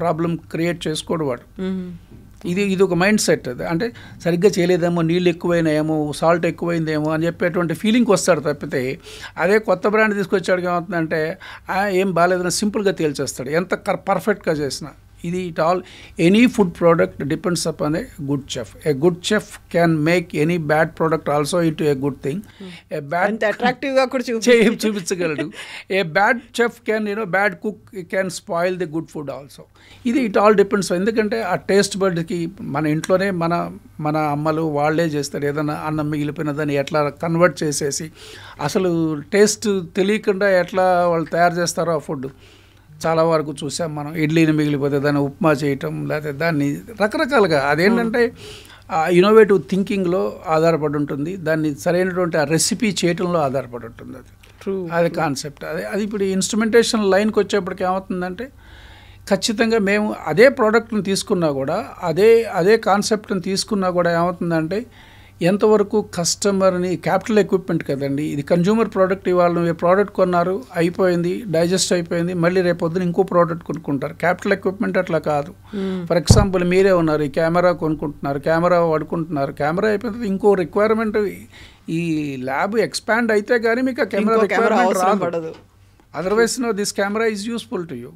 ప్రాబ్లం క్రియేట్ చేసుకోడు వాడు. ఇది ఒక మైండ్ సెట్. అది అంటే సరిగ్గా చేయలేదేమో, నీళ్ళు ఎక్కువైనాయేమో, సాల్ట్ ఎక్కువైందేమో అని చెప్పేటువంటి ఫీలింగ్కి వస్తాడు తప్పితే, అదే కొత్త బ్రాండ్ తీసుకొచ్చాడు ఏమవుతుందంటే ఏం బాగాలేదని సింపుల్గా తేల్చేస్తాడు ఎంత పర్ఫెక్ట్గా చేసినా. ఇది it all any food product depends upon a good chef. A good chef can make any bad product also into a good thing. A bad అట్రాక్టివ్గా కూడా చూపించగలడు. A bad chef can bad cook can spoil the good food also. ఇది it all depends. ఎందుకంటే ఆ taste బడ్కి మన ఇంట్లోనే మన అమ్మలు వాళ్ళే చేస్తారు. ఏదైనా అన్నం మిగిలిపోయిన దాన్ని ఎట్లా కన్వర్ట్ చేసేసి అసలు టేస్ట్ తెలియకుండా ఎట్లా వాళ్ళు తయారు చేస్తారో ఆ ఫుడ్ చాలా వరకు చూసాం మనం. ఇడ్లీని మిగిలిపోతే దాన్ని ఉప్మా చేయటం, లేకపోతే దాన్ని రకరకాలుగా. అదేంటంటే ఇన్నోవేటివ్ థింకింగ్లో ఆధారపడి ఉంటుంది, దాన్ని సరైనటువంటి ఆ రెసిపీ చేయటంలో ఆధారపడి ఉంటుంది. అది కాన్సెప్ట్. అది ఇప్పుడు ఇన్స్ట్రుమెంటేషన్ లైన్కి వచ్చేప్పటికి ఏమవుతుందంటే, ఖచ్చితంగా మేము అదే ప్రోడక్ట్ని తీసుకున్నా కూడా, అదే కాన్సెప్ట్ని తీసుకున్నా కూడా ఏమవుతుందంటే, ఎంతవరకు కస్టమర్ని, క్యాపిటల్ ఎక్విప్మెంట్ కదండి ఇది, కన్జ్యూమర్ ప్రోడక్ట్. ఇవాళ నువ్వు ప్రోడక్ట్ కొన్నారు, అయిపోయింది, డైజెస్ట్ అయిపోయింది, మళ్ళీ రేపొద్దున ఇంకో ప్రోడక్ట్ కొనుక్కుంటారు. క్యాపిటల్ ఎక్విప్మెంట్ అట్లా కాదు. ఫర్ ఎగ్జాంపుల్ మీరే ఉన్నారు, ఈ కెమెరా కొనుక్కుంటున్నారు, కెమెరా వాడుకుంటున్నారు, కెమెరా అయిపోయింది, ఇంకో రిక్వైర్మెంట్ ఈ ల్యాబ్ ఎక్స్పాండ్ అయితే కానీ మీకు ఆ కెమెరా రిక్వైర్మెంట్ రాదు. Otherwise this camera is useful to you.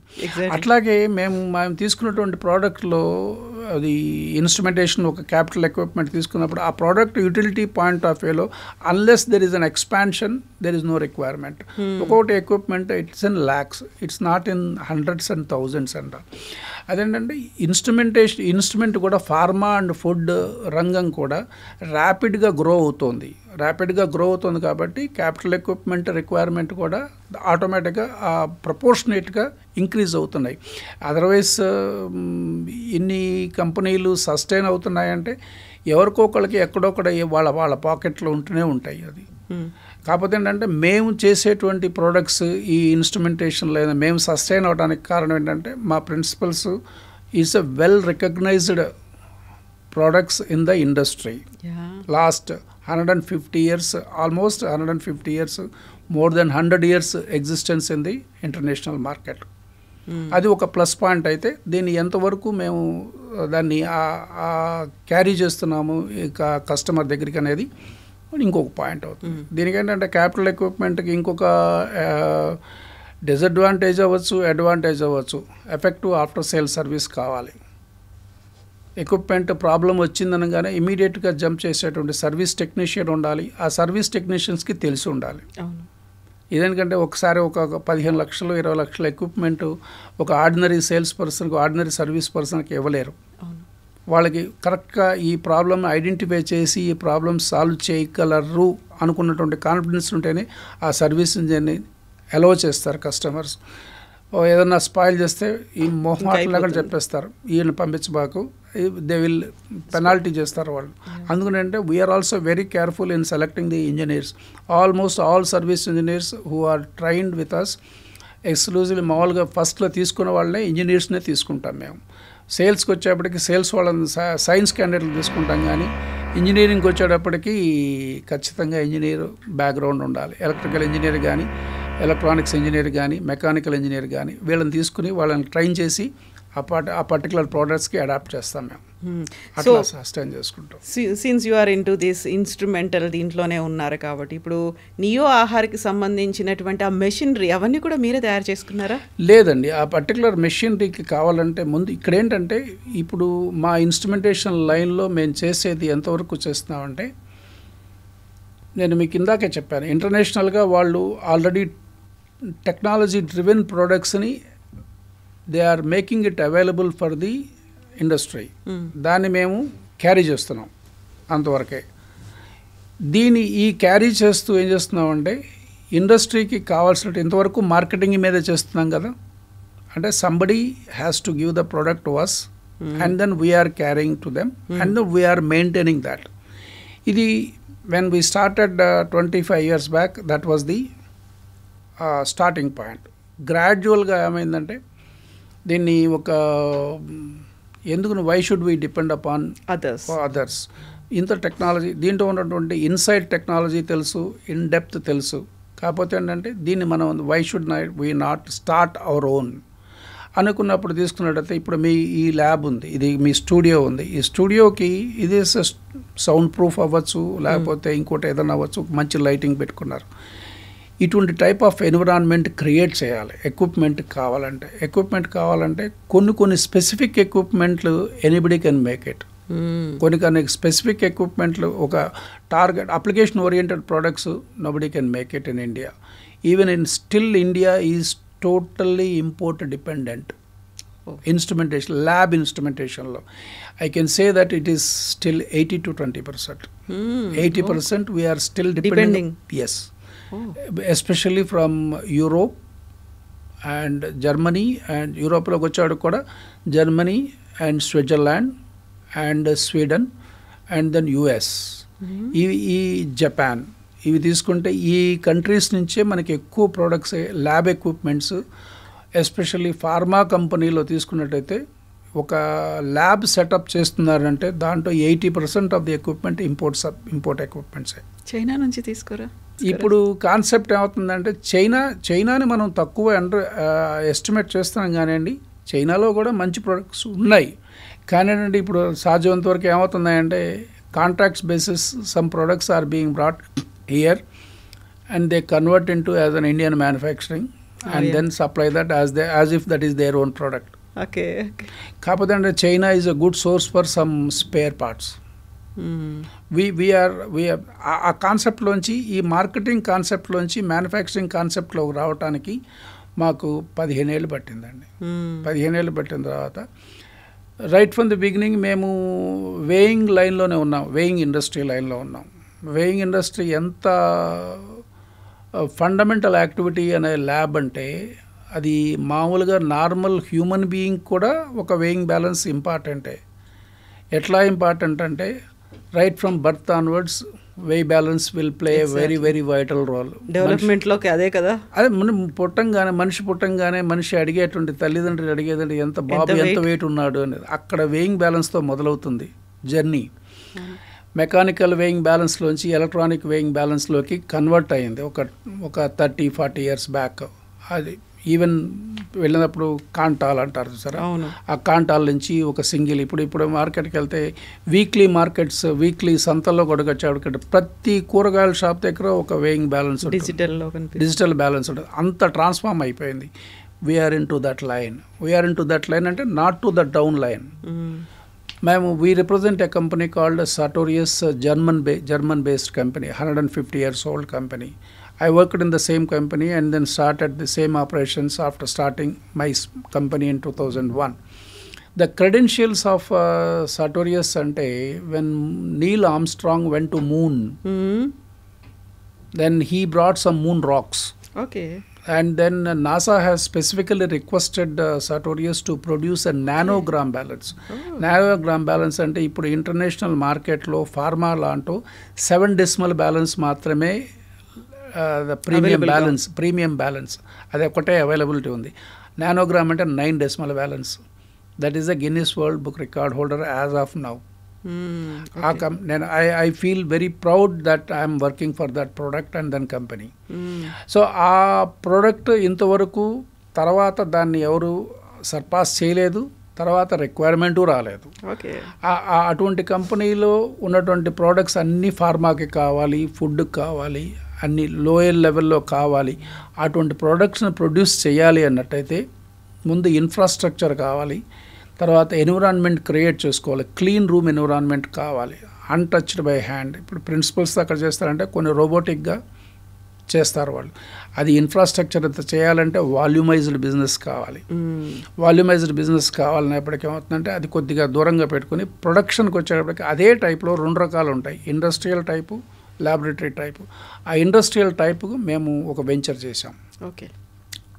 అట్లాగే మేము తీసుకున్నటువంటి ప్రోడక్ట్లో అది ఇన్స్ట్రుమెంటేషన్, ఒక క్యాపిటల్ ఎక్విప్మెంట్ తీసుకున్నప్పుడు ఆ ప్రోడక్ట్ యూటిలిటీ పాయింట్ ఆఫ్ వ్యూలో unless there is an expansion there is no requirement. ఒక్కొక్కటి equipment it's in lakhs, it's not in hundreds and thousands అంట. అదేంటంటే ఇన్స్ట్రుమెంట్ కూడా ఫార్మా అండ్ ఫుడ్ రంగం కూడా ర్యాపిడ్గా గ్రో అవుతుంది కాబట్టి క్యాపిటల్ ఎక్విప్మెంట్ రిక్వైర్మెంట్ కూడా ఆటోమేటిక్గా ప్రపోర్షనేట్గా ఇంక్రీజ్ అవుతున్నాయి. అదర్వైజ్ ఇన్ని కంపెనీలు సస్టైన్ అవుతున్నాయంటే ఎవరికొకళ్ళకి ఎక్కడొక్కడ వాళ్ళ పాకెట్లో ఉంటూనే ఉంటాయి. అది కాకపోతే ఏంటంటే మేము చేసేటువంటి ప్రోడక్ట్స్ ఈ ఇన్స్ట్రుమెంటేషన్ లేదా మేము సస్టైన్ అవడానికి కారణం ఏంటంటే మా principles is a well recognized products in the industry. Last 150 years, almost 150 years, more than 100 years existence in the international market. అది ఒక ప్లస్ పాయింట్. అయితే దీన్ని ఎంతవరకు మేము దాన్ని క్యారీ చేస్తున్నాము ఇక కస్టమర్ దగ్గరికి అనేది ఇంకొక పాయింట్ అవుతుంది. దీనికి ఏంటంటే క్యాపిటల్ ఎక్విప్మెంట్కి ఇంకొక డిసడ్వాంటేజ్ అవ్వచ్చు, అడ్వాంటేజ్ అవ్వచ్చు. ఎఫెక్టివ్ ఆఫ్టర్ సేల్ సర్వీస్ కావాలి. ఎక్విప్మెంట్ ప్రాబ్లం వచ్చిందనగానే ఇమీడియట్గా జంప్ చేసేటువంటి సర్వీస్ టెక్నీషియన్ ఉండాలి. ఆ సర్వీస్ టెక్నీషియన్స్కి తెలిసి ఉండాలి. ఇదేంటంటే ఒకసారి ఒక 15 లక్షలు 20 లక్షల ఎక్విప్మెంట్ ఒక ఆర్డినరీ సేల్స్ పర్సన్కి, ఆర్డినరీ సర్వీస్ పర్సన్కి ఇవ్వలేరు. వాళ్ళకి కరెక్ట్గా ఈ ప్రాబ్లమ్ ఐడెంటిఫై చేసి ఈ ప్రాబ్లమ్ సాల్వ్ చేయగలరు అనుకున్నటువంటి కాన్ఫిడెన్స్ ఉంటేనే ఆ సర్వీస్ ఇంజన్ని అలౌ చేస్తారు కస్టమర్స్. ఏదన్నా స్పాయిల్ చేస్తే ఈ మొహమాటలాగా చెప్పేస్తారు, ఈయన పంపించబాకు, దే విల్ పెనాల్టీ చేస్తారు వాళ్ళు. అందుకనంటే we are also very careful in selecting the engineers. Almost all service engineers who are trained with us exclusively మామూలుగా ఫస్ట్లో తీసుకున్న వాళ్ళనే ఇంజనీర్స్నే తీసుకుంటాం మేము. సేల్స్కి వచ్చేప్పటికి సేల్స్ వాళ్ళని సైన్స్ క్యాండిడేట్లు తీసుకుంటాం, కానీ ఇంజనీరింగ్కి వచ్చేటప్పటికి ఖచ్చితంగా ఇంజనీర్ బ్యాక్గ్రౌండ్ ఉండాలి. ఎలక్ట్రికల్ ఇంజనీర్ కానీ, ఎలక్ట్రానిక్స్ ఇంజనీర్ కానీ, మెకానికల్ ఇంజనీర్ కానీ వీళ్ళని తీసుకుని వాళ్ళని ట్రైన్ చేసి ఆ పర్టికులర్ ప్రోడక్ట్స్కి అడాప్ట్ చేస్తాం మేము. అట్లా సస్టైన్ చేసుకుంటాం. Since you are into this instrumental దీంట్లోనే ఉన్నారు కాబట్టి ఇప్పుడు నియో ఆహార్కి సంబంధించినటువంటి ఆ మెషినరీ అవన్నీ కూడా మీరే తయారు చేసుకున్నారా? లేదండి, ఆ పర్టికులర్ మెషినరీకి కావాలంటే ముందు ఇక్కడ ఏంటంటే ఇప్పుడు మా ఇన్స్ట్రుమెంటేషన్ లైన్లో మేము చేసేది ఎంతవరకు చేస్తున్నామంటే, నేను మీకు ఇందాకే చెప్పాను, ఇంటర్నేషనల్గా వాళ్ళు ఆల్రెడీ టెక్నాలజీ డ్రివెన్ ప్రోడక్ట్స్ని they are making it available for the industry. దాన్ని మేము క్యారీ చేస్తున్నాం అంతవరకే. ఈ క్యారీ చేస్తూ ఏం చేస్తున్నామంటే ఇండస్ట్రీకి కావాల్సిన ఇంతవరకు మార్కెటింగ్ మీదే చేస్తున్నాం కదా, అంటే somebody has to give the product to us and then we are carrying to them and we are maintaining that. ఇది when we started 25 years back, that was the starting point. గ్రాడ్యువల్గా ఏమైందంటే దీన్ని ఒక ఎందుకు why should we depend upon others, ఇంత technology దీంట్లో ఉన్నటువంటి inside technology తెలుసు, ఇన్ డెప్త్ తెలుసు. కాకపోతే ఏంటంటే దీన్ని మనం why should we not start our own అనుకున్నప్పుడు తీసుకున్నట్టయితే ఇప్పుడు మీ ఈ ల్యాబ్ ఉంది, ఇది మీ స్టూడియో ఉంది, ఈ స్టూడియోకి ఇది సౌండ్ ప్రూఫ్ అవ్వచ్చు, లేకపోతే ఇంకోటి ఏదైనా అవ్వచ్చు, మంచి లైటింగ్ పెట్టుకున్నారు. ఇటువంటి టైప్ ఆఫ్ ఎన్విరాన్మెంట్ క్రియేట్ చేయాలి. ఎక్విప్మెంట్ కావాలంటే కొన్ని స్పెసిఫిక్ ఎక్విప్మెంట్లు ఎనీబడి కెన్ మేక్ ఇట్. కొన్ని స్పెసిఫిక్ ఎక్విప్మెంట్లు ఒక target application oriented products nobody can make it in India. Even in still India is totally import dependent. Instrumentation, lab instrumentationlo I can say that it is still 80 to 20%. 80% we are still depending. Yes. Especially from Europe and Germany, and Europe lo vachadu kuda Germany and Switzerland and Sweden and then US, ఈ Japan, ఇవి తీసుకుంటే ఈ countries నుంచే మనకి ఎక్కువ products lab equipments, especially pharma కంపెనీలో తీసుకున్నట్టయితే ఒక ల్యాబ్ సెటప్ చేస్తున్నారంటే దాంట్లో 80% ఆఫ్ ది ఎక్విప్మెంట్ ఇంపోర్ట్ ఎక్విప్మెంట్సే. చైనా నుంచి తీసుకోరా? ఇప్పుడు కాన్సెప్ట్ ఏమవుతుందంటే చైనాని మనం తక్కువ ఎస్టిమేట్ చేస్తున్నాం కానివ్వండి, చైనాలో కూడా మంచి ప్రొడక్ట్స్ ఉన్నాయి. కానీ ఇప్పుడు సాధ్యమైనంత వరకు ఏమవుతున్నాయంటే contracts basis some products are being brought here and they convert into as an Indian manufacturing and then supply that as if that is their own product. Okay. Kaapothe ante China is a good source for some spare parts. We are a concept lonchi ee marketing concept lonchi manufacturing concept lo raavataniki maaku 15 ఏళ్ళు పట్టిందండి. 15 ఏళ్ళు పట్టిన తర్వాత right from the beginning మేము weighing లైన్లోనే ఉన్నాం, weighing industry లైన్లో ఉన్నాం. వేయింగ్ ఇండస్ట్రీ ఎంత ఫండమెంటల్ యాక్టివిటీ అనే ల్యాబ్ అంటే అది మామూలుగా నార్మల్ హ్యూమన్ బీయింగ్ కూడా ఒక వేయింగ్ బ్యాలెన్స్ ఇంపార్టెంటే. ఎట్లా ఇంపార్టెంట్ అంటే right from birth onwards weigh balance will play very very vital role డెవలప్మెంట్లోకి. అదే కదా, అదే మనం పుట్టంగానే మనిషి అడిగేటువంటి తల్లిదండ్రులు అడిగేదంటే ఎంత బాబు ఎంత వెయిట్ ఉన్నాడు అనేది. అక్కడ వేయింగ్ బ్యాలెన్స్తో మొదలవుతుంది జర్నీ. మెకానికల్ వేయింగ్ బ్యాలెన్స్లోంచి ఎలక్ట్రానిక్ వేయింగ్ బ్యాలెన్స్లోకి కన్వర్ట్ అయ్యింది ఒక 30-40 ఇయర్స్ బ్యాక్. అది ఈవెన్ వెళ్ళినప్పుడు కాంటాల్ అంటారు సరే, ఆ కాంటాల్ నుంచి ఒక సింగిల్ ఇప్పుడు మార్కెట్కి వెళ్తే వీక్లీ సంతల్లో కొడగచ్చాడు ప్రతి కూరగాయల షాప్ దగ్గర ఒక వేయింగ్ బ్యాలెన్స్, డిజిటల్ బ్యాలెన్స్ ఉంటుంది. అంత ట్రాన్స్ఫార్మ్ అయిపోయింది. We are in to that line అంటే not to the down line. we represent a company called Sartorius, German based company, 150 years old company. I worked in the same company and then started the same operations after starting my company in 2001. The credentials of Sartorius ante, when Neil Armstrong went to moon, then he brought some moon rocks. Okay. And then NASA has specifically requested Sartorius to produce a nanogram balance. Nanogram balance ante ippudu international market lo pharma lanto 7 decimal balance maatrame the premium balance ade okkate availability undi. Nanogram ante 9 decimal balance. That is a Guinness World Book record holder as of now. I feel very proud that I am working for that product and then company. So ఆ product ఇంతవరకు తర్వాత దాన్ని ఎవరు surpass చేయలేదు, తర్వాత requirement రాలేదు. అటువంటి కంపెనీలో ఉన్నటువంటి ప్రోడక్ట్స్ అన్నీ ఫార్మాకి కావాలి, ఫుడ్కి కావాలి, అన్ని లోయర్ లెవెల్లో కావాలి. అటువంటి ప్రోడక్ట్స్ని ప్రొడ్యూస్ చేయాలి అన్నట్టయితే ముందు ఇన్ఫ్రాస్ట్రక్చర్ కావాలి, తర్వాత ఎన్విరాన్మెంట్ క్రియేట్ చేసుకోవాలి, క్లీన్ రూమ్ ఎన్విరాన్మెంట్ కావాలి, అన్టచ్డ్ బై హ్యాండ్. ఇప్పుడు ప్రిన్సిపల్స్ అక్కడ చేస్తారంటే కొన్ని రోబోటిక్గా చేస్తారు వాళ్ళు. అది ఇన్ఫ్రాస్ట్రక్చర్ అంతా చేయాలంటే వాల్యూమైజ్డ్ బిజినెస్ కావాలి. వాల్యూమైజ్డ్ బిజినెస్ కావాలనేప్పటికీ ఏమవుతుందంటే అది కొద్దిగా దూరంగా పెట్టుకుని ప్రొడక్షన్కి వచ్చేటప్పటికి అదే టైప్లో 2 రకాలు ఉంటాయి, ఇండస్ట్రియల్ టైపు, ల్యాబొరేటరీ టైపు. ఆ ఇండస్ట్రియల్ టైపుకు మేము ఒక వెంచర్ చేసాం.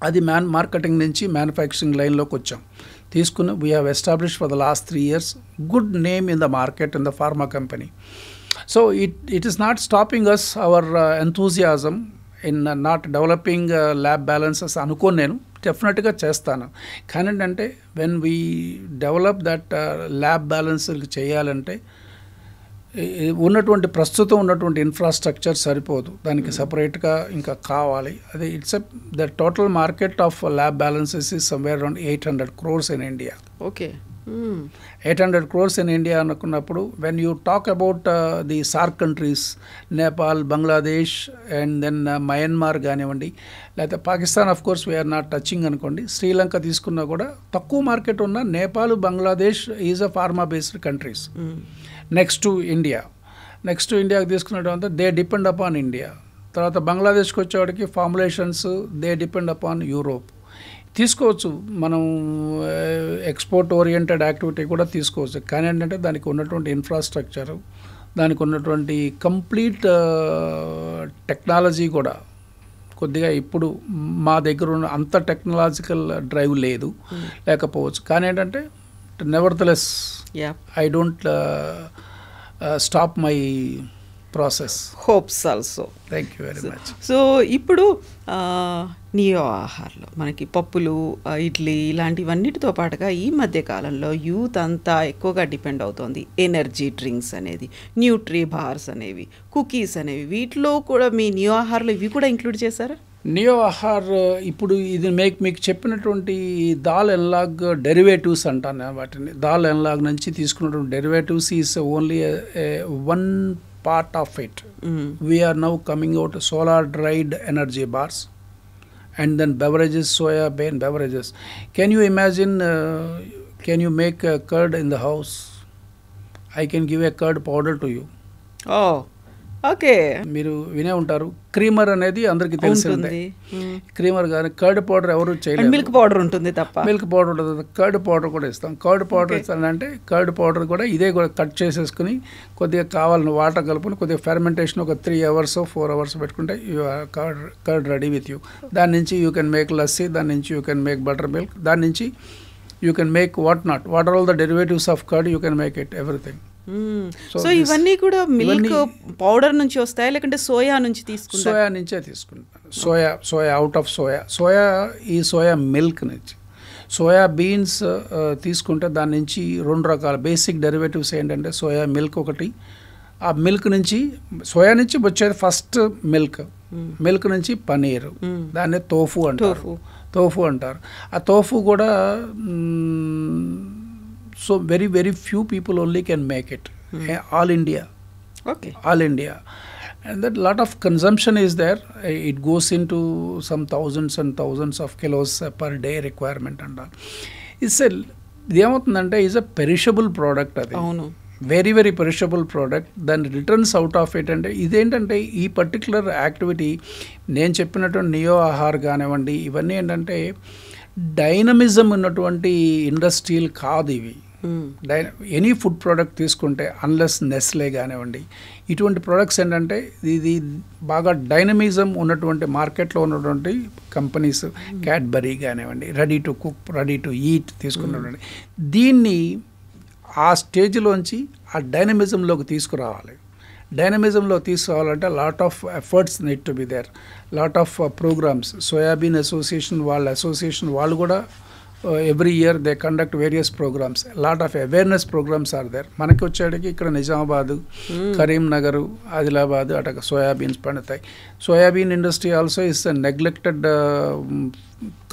అది మార్కెటింగ్ నుంచి మ్యానుఫ్యాక్చరింగ్ లైన్లోకి వచ్చాం. తీసుకుని we have established for the last 3 years good name in the market in the pharma company. So it is not stopping us our enthusiasm in not developing lab balances అనుకోని నేను డెఫినెట్గా చేస్తాను. కానీ ఏంటంటే when we develop that lab balance చేయాలంటే ప్రస్తుతం ఉన్నటువంటి infrastructure సరిపోదు, దానికి సపరేట్గా ఇంకా కావాలి. అది the total market of lab balances is somewhere around 800 crores in India. 800 crores in India అనుకున్నప్పుడు when you talk about the SAARC countries, Nepal, Bangladesh and then Myanmar కానివ్వండి, లేకపోతే Pakistan of course we are not touching అనుకోండి, శ్రీలంక తీసుకున్నా కూడా తక్కువ మార్కెట్ ఉన్న Nepal, Bangladesh is a pharma based countries. Next to ఇండియాకి తీసుకున్నట్టు దే డిపెండ్ అపాన్ ఇండియా. తర్వాత బంగ్లాదేశ్కి వచ్చేవాడికి formulations they depend upon Europe. తీసుకోవచ్చు మనం ఎక్స్పోర్ట్ ఓరియంటెడ్ యాక్టివిటీ కూడా తీసుకోవచ్చు. కానీ ఏంటంటే దానికి ఉన్నటువంటి ఇన్ఫ్రాస్ట్రక్చరు, దానికి ఉన్నటువంటి కంప్లీట్ టెక్నాలజీ కూడా కొద్దిగా ఇప్పుడు మా దగ్గర ఉన్న అంత టెక్నాలజికల్ డ్రైవ్ లేకపోవచ్చు. కానీ ఏంటంటే nevertheless I don't stop my process. Hopes also. Thank you very much. So ఇప్పుడు నియో ఆహార్లో మనకి పప్పులు, ఇడ్లీ ఇలాంటివన్నిటితో పాటుగా ఈ మధ్య కాలంలో యూత్ అంతా ఎక్కువగా డిపెండ్ అవుతోంది ఎనర్జీ డ్రింక్స్ అనేది, న్యూట్రీ బార్స్ అనేవి, కుకీస్ అనేవి. వీటిలో కూడా మీ నియో ఆహార్లో ఇవి కూడా ఇంక్లూడ్ చేశారా? నియో ఆహార్ ఇప్పుడు ఇది మీకు చెప్పినటువంటి దాల్ ఎన్లాగ్ డెరివేటివ్స్ అంటాను వాటిని. దాల్ ఎన్లాగ్ నుంచి తీసుకున్నటువంటి derivatives is only one part of it. We are now coming out solar dried energy bars and then beverages, soya bean beverages. Can you imagine, can you make a curd in the house? I can give a curd powder to you. Oh, okay. మీరు వినే ఉంటారు, creamer అనేది అందరికీ తెలిసిందే. Creamer కానీ curd powder ఎవరు చేయలేదు. Milk powder ఉంటుంది తప్ప, మిల్క్ పౌడర్ ఉంటుంది, కర్డ్ పౌడర్ కూడా ఇస్తాం. కర్డ్ పౌడర్ ఇస్తానంటే కర్డ్ పౌడర్ కూడా ఇదే కూడా కట్ చేసేసుకుని కొద్దిగా కావాలని వాటర్ కలుపుని కొద్దిగా ఫెర్మెంటేషన్ ఒక 3 hours 4 hours పెట్టుకుంటే కర్డ్ రెడీ విత్ యూ. దాని నుంచి యూ కెన్ మేక్ లస్సీ, దాని నుంచి you can make butter milk, దాని నుంచి you can make what are all the derivatives of curd, you can make it everything. So ఇవన్నీ కూడా మిల్క్ పౌడర్ నుంచి వస్తాయా లేకుంటే సోయా నుంచి తీసుకుంటారు? సోయా నుంచే తీసుకుంటాను. Soya out of soya milk నుంచి. సోయా బీన్స్ తీసుకుంటే దాని నుంచి 2 రకాల బేసిక్ డెరివేటివ్స్ ఏంటంటే సోయా మిల్క్ ఒకటి, ఆ మిల్క్ నుంచి సోయా నుంచి వచ్చేది ఫస్ట్ మిల్క్ నుంచి పనీర్, దాన్ని తోఫు అంటారు. ఆ తోఫు కూడా so very very few people only can make it all India. And that lot of consumption is there. It goes into some thousands and thousands of kilos per day requirement and all. ఇదేమవుతుందంటే is a perishable product. అది very very perishable product. దాని returns out of it అంటే ఇదేంటంటే ఈ particular activity నేను చెప్పినటువంటి neo Aahar కానివ్వండి, ఇవన్నీ ఏంటంటే డైనమిజం ఉన్నటువంటి ఇండస్ట్రీలు కాదు ఇవి. ఎనీ ఫుడ్ ప్రోడక్ట్ తీసుకుంటే అన్లెస్ నెస్లే కానివ్వండి, ఇటువంటి ప్రోడక్ట్స్ ఏంటంటే ఇది బాగా డైనమిజం ఉన్నటువంటి మార్కెట్లో ఉన్నటువంటి కంపెనీస్. క్యాడ్బరీ కానివ్వండి, ready to cook, ready to eat తీసుకున్నటువంటి దీన్ని ఆ స్టేజ్లోంచి ఆ డైనమిజంలోకి తీసుకురావాలి. డైనమిజంలో తీసుకురావాలంటే lot of efforts need to be there, lot of programmes. Soybean association వాళ్ళు కూడా every year they conduct various programmes. Lot of awareness programmes are there. మనకి వచ్చేటికి ఇక్కడ నిజామాబాదు, కరీంనగర్, ఆదిలాబాద్ అట సోయాబీన్స్ పండుతాయి. Soybean industry also is neglected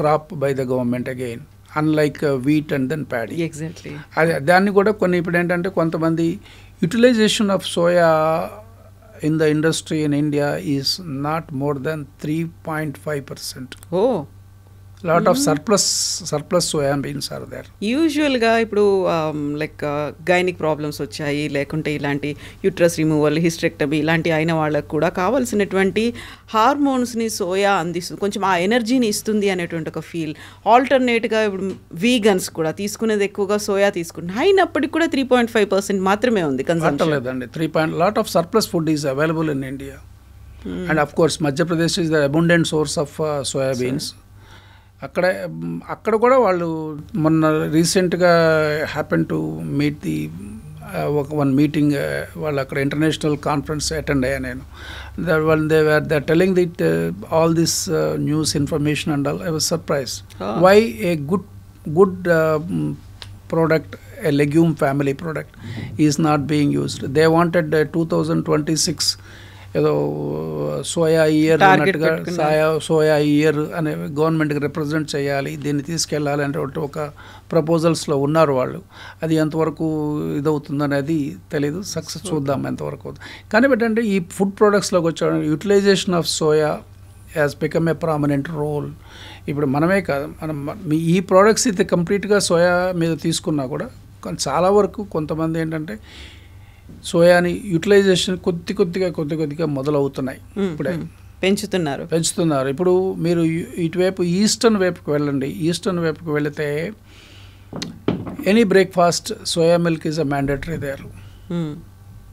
crop by the government again, unlike wheat and then paddy. Exactly. అదే దాన్ని కూడా కొన్ని ఇప్పుడు ఏంటంటే కొంతమంది utilization of soya in the industry in India is not more than 3.5%. Lot of surplus soya beans are there. యూజువల్గా ఇప్పుడు like gynaec problems వచ్చాయి, లేకుంటే ఇలాంటి యూట్రస్ రిమూవల్, హిస్టెక్టమీ ఇలాంటి అయిన వాళ్ళకు కూడా కావాల్సినటువంటి హార్మోన్స్ని సోయా అందిస్తుంది, కొంచెం ఆ ఎనర్జీని ఇస్తుంది అనేటువంటి ఒక ఫీల్. ఆల్టర్నేట్గా ఇప్పుడు వీగన్స్ కూడా తీసుకునేది ఎక్కువగా సోయా తీసుకుంటున్నారు, అయినప్పటికీ కూడా 3.5% మాత్రమే ఉంది కన్సంప్షన్. లేదండి, lot of surplus food is available in India. And of course Madhya Pradesh is the abundant source of soya beans. అక్కడ కూడా వాళ్ళు మొన్న రీసెంట్గా happen to meet the one meeting, వాళ్ళు అక్కడ ఇంటర్నేషనల్ కాన్ఫరెన్స్ అటెండ్ అయ్యా నేను. They telling that all this news information and all. I was surprise why a good product, a legume family product, is not being used. They wanted 2026 ఏదో soya year అన్నట్టుగా soya year అనే గవర్నమెంట్కి represent చేయాలి, దీన్ని తీసుకెళ్ళాలి అంటే ఒక ప్రపోజల్స్లో ఉన్నారు వాళ్ళు. అది ఎంతవరకు ఇదవుతుందనేది తెలీదు, సక్సెస్ చూద్దాం ఎంతవరకు అవుతుంది. కానీ ఏంటంటే ఈ ఫుడ్ ప్రోడక్ట్స్లోకి వచ్చే utilization of soya has become a prominent role. ఇప్పుడు మనమే కాదు, ఈ ప్రోడక్ట్స్ ఇది కంప్లీట్గా సోయా మీద తీసుకున్నా కూడా చాలా వరకు కొంతమంది ఏంటంటే సోయాని యూటిలైజేషన్ కొద్ది కొద్దిగా మొదలవుతున్నాయి, ఇప్పుడే పెంచుతున్నారు. ఇప్పుడు మీరు ఇటువైపు ఈస్టర్న్ వైపుకి వెళ్ళండి. ఈస్టర్న్ వైపుకి వెళితే any breakfast soya milk is a mandatory there.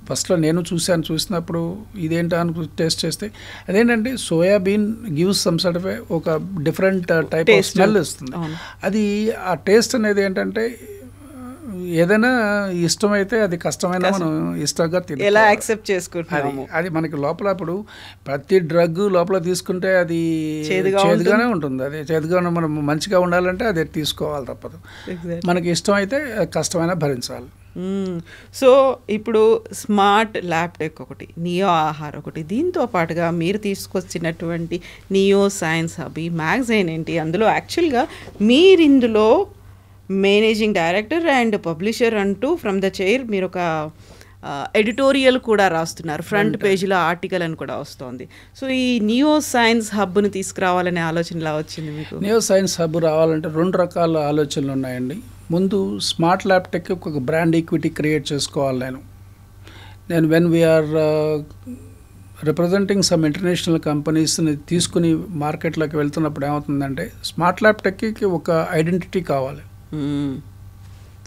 ఫస్ట్లో నేను చూసినప్పుడు ఇదేంటా అని టేస్ట్ చేస్తే అదేంటంటే soybean gives some sort of ఒక డిఫరెంట్ టైప్ ఆఫ్ స్మెల్ వస్తుంది. అది ఆ టేస్ట్ అనేది ఏంటంటే ఏదైనా ఇష్టమైతే అది కష్టమైన మనం ఇష్టంగా ఎలా యాక్సెప్ట్ చేసుకుంటాము. అది మనకి లోపల ఇప్పుడు ప్రతి డ్రగ్ లోపల తీసుకుంటే అది చేదుగానే ఉంటుంది. అది చేదుగానే మనం మంచిగా ఉండాలంటే అది తీసుకోవాలి తప్పదు. మనకి ఇష్టమైతే కష్టమైనా భరించాలి. సో ఇప్పుడు స్మార్ట్ ల్యాబ్టెక్ ఒకటి, నియో ఆహార్ ఒకటి, దీంతో పాటుగా మీరు తీసుకొచ్చినటువంటి నియో సైన్స్ హబ్, ఈ మ్యాగజైన్ ఏంటి, అందులో యాక్చువల్గా మీరు ఇందులో మేనేజింగ్ డైరెక్టర్ అండ్ పబ్లిషర్ అంటూ ఫ్రమ్ ద చైర్ మీరు ఒక ఎడిటోరియల్ కూడా రాస్తున్నారు, ఫ్రంట్ పేజీలో ఆర్టికల్ అని కూడా వస్తుంది. సో ఈ నియో సైన్స్ హబ్ను తీసుకురావాలనే ఆలోచన ఎలా వచ్చింది మీకు? నియో సైన్స్ హబ్ రావాలంటే 2 రకాల ఆలోచనలు ఉన్నాయండి. ముందు స్మార్ట్ ల్యాబ్టెక్ ఒక బ్రాండ్ ఈక్విటీ క్రియేట్ చేసుకోవాలి. నేను when we are representing some international కంపెనీస్ని తీసుకుని మార్కెట్లోకి వెళ్తున్నప్పుడు ఏమవుతుందంటే స్మార్ట్ ల్యాబ్టెక్కి ఒక ఐడెంటిటీ కావాలి.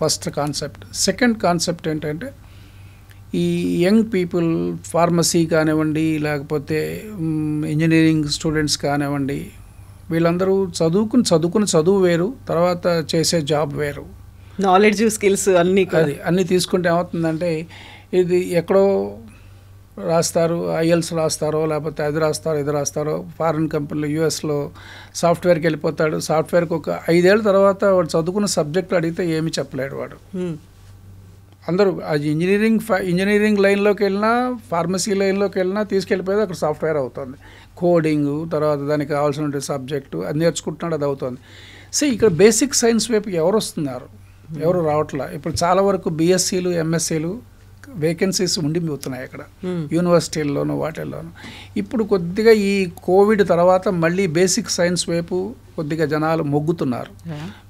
First concept. సెకండ్ కాన్సెప్ట్ ఏంటంటే ఈ యంగ్ పీపుల్, ఫార్మసీ కానివ్వండి, లేకపోతే ఇంజనీరింగ్ స్టూడెంట్స్ కానివ్వండి, వీళ్ళందరూ చదువుకుని చదువు వేరు, తర్వాత చేసే జాబ్ వేరు. నాలెడ్జ్ స్కిల్స్ అన్నీ తీసుకుంటే ఏమవుతుందంటే ఇది ఎక్కడో రాస్తారు, ఐఎల్స్ రాస్తారో లేకపోతే అది రాస్తారో ఫారిన్ కంపెనీలు యూఎస్లో సాఫ్ట్వేర్కి వెళ్ళిపోతాడు. సాఫ్ట్వేర్కి ఒక 5 ఏళ్ళ తర్వాత వాడు చదువుకున్న సబ్జెక్టులు అడిగితే ఏమీ చెప్పలేడు వాడు. అందరూ అది ఇంజనీరింగ్ లైన్లోకి వెళ్ళినా ఫార్మసీ లైన్లోకి వెళ్ళినా తీసుకెళ్ళిపోయేది అక్కడ సాఫ్ట్వేర్ అవుతుంది. కోడింగ్ తర్వాత దానికి కావాల్సిన సబ్జెక్టు అది నేర్చుకుంటున్నాడు, అది అవుతుంది. సో ఇక్కడ బేసిక్ సైన్స్ వైపు ఎవరు వస్తున్నారు, ఎవరు రావట్లా. ఇప్పుడు చాలా వరకు బీఎస్సీలు ఎంఎస్సీలు వేకెన్సీస్ ఉండిపోతున్నాయి అక్కడ యూనివర్సిటీల్లోనూ వాటిల్లోనూ. ఇప్పుడు కొద్దిగా ఈ కోవిడ్ తర్వాత మళ్ళీ బేసిక్ సైన్స్ వైపు కొద్దిగా జనాలు మొగ్గుతున్నారు.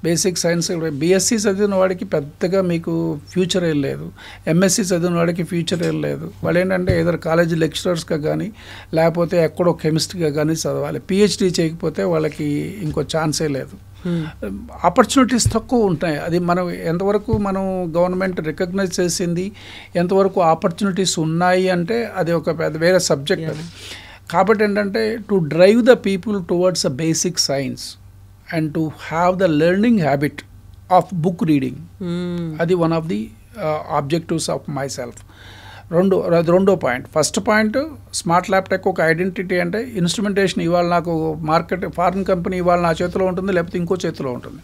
బేసిక్ సైన్స్ బీఎస్సీ చదివిన వాడికి పెద్దగా మీకు ఫ్యూచర్ ఏం లేదు, ఎంఎస్సీ చదివిన వాడికి ఫ్యూచర్ ఏం లేదు. వాళ్ళు ఏంటంటే ఏదో కాలేజీ లెక్చరర్స్గా కానీ లేకపోతే ఎక్కడో కెమిస్ట్రీగా కానీ చదవాలి. పిహెచ్డీ చేయకపోతే వాళ్ళకి ఇంకో ఛాన్సే లేదు. ఆపర్చునిటీస్ తక్కువ ఉంటాయి. అది మనం ఎంతవరకు మనం గవర్నమెంట్ రికగ్నైజ్ చేసింది, ఎంతవరకు ఆపర్చునిటీస్ ఉన్నాయి అంటే అది ఒక పెద్ద వేరే సబ్జెక్ట్ అది. కాబట్టి ఏంటంటే to drive the people towards a basic science and to have the learning habit of book reading, అది one of the objectives of my self. రెండో point. First point smart laptop ఒక ఐడెంటిటీ అంటే instrumentation ఇవాళ నాకు market foreign company ఇవాళ నా చేతిలో ఉంటుంది లేకపోతే ఇంకో చేతిలో ఉంటుంది.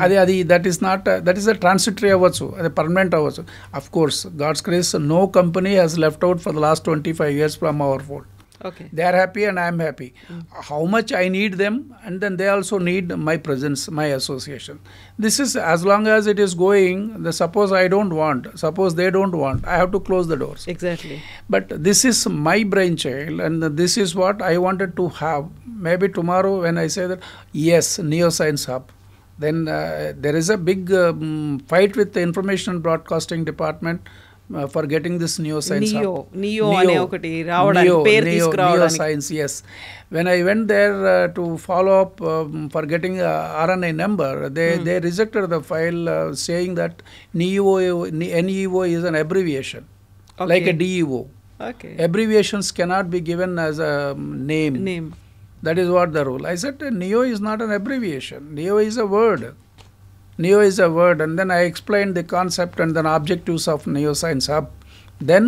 అది దట్ ఈస్ అ ట్రాన్సిటరీ అవ్వచ్చు, అది పర్మనెంట్ అవ్వచ్చు. Of course God's grace no company has left out for the last 25 years from our fold. They are happy and I am happy. How much I need them, and then they also need my presence, my association. This is as long as it is going. Suppose I don't want, suppose they don't want, I have to close the doors. Exactly. But this is my brainchild, and this is what I wanted to have. Maybe tomorrow when I say that yes, Neoscience Hub, then there is a big fight with the Information Broadcasting Department for getting this Neoscience Hub. Neo ane okati raavadani peru తీసుకురావడానికి. Neoscience, yes. When I went there to follow up for getting RNA number, they rejected the file saying that NEO is an abbreviation, like a DEO. Okay. Abbreviations cannot be given as a name. That is what the rule. I said Neo is not an abbreviation. Neo is a word. Neo is a word, and then I explained the concept and then objectives of Neoscience Hub. Then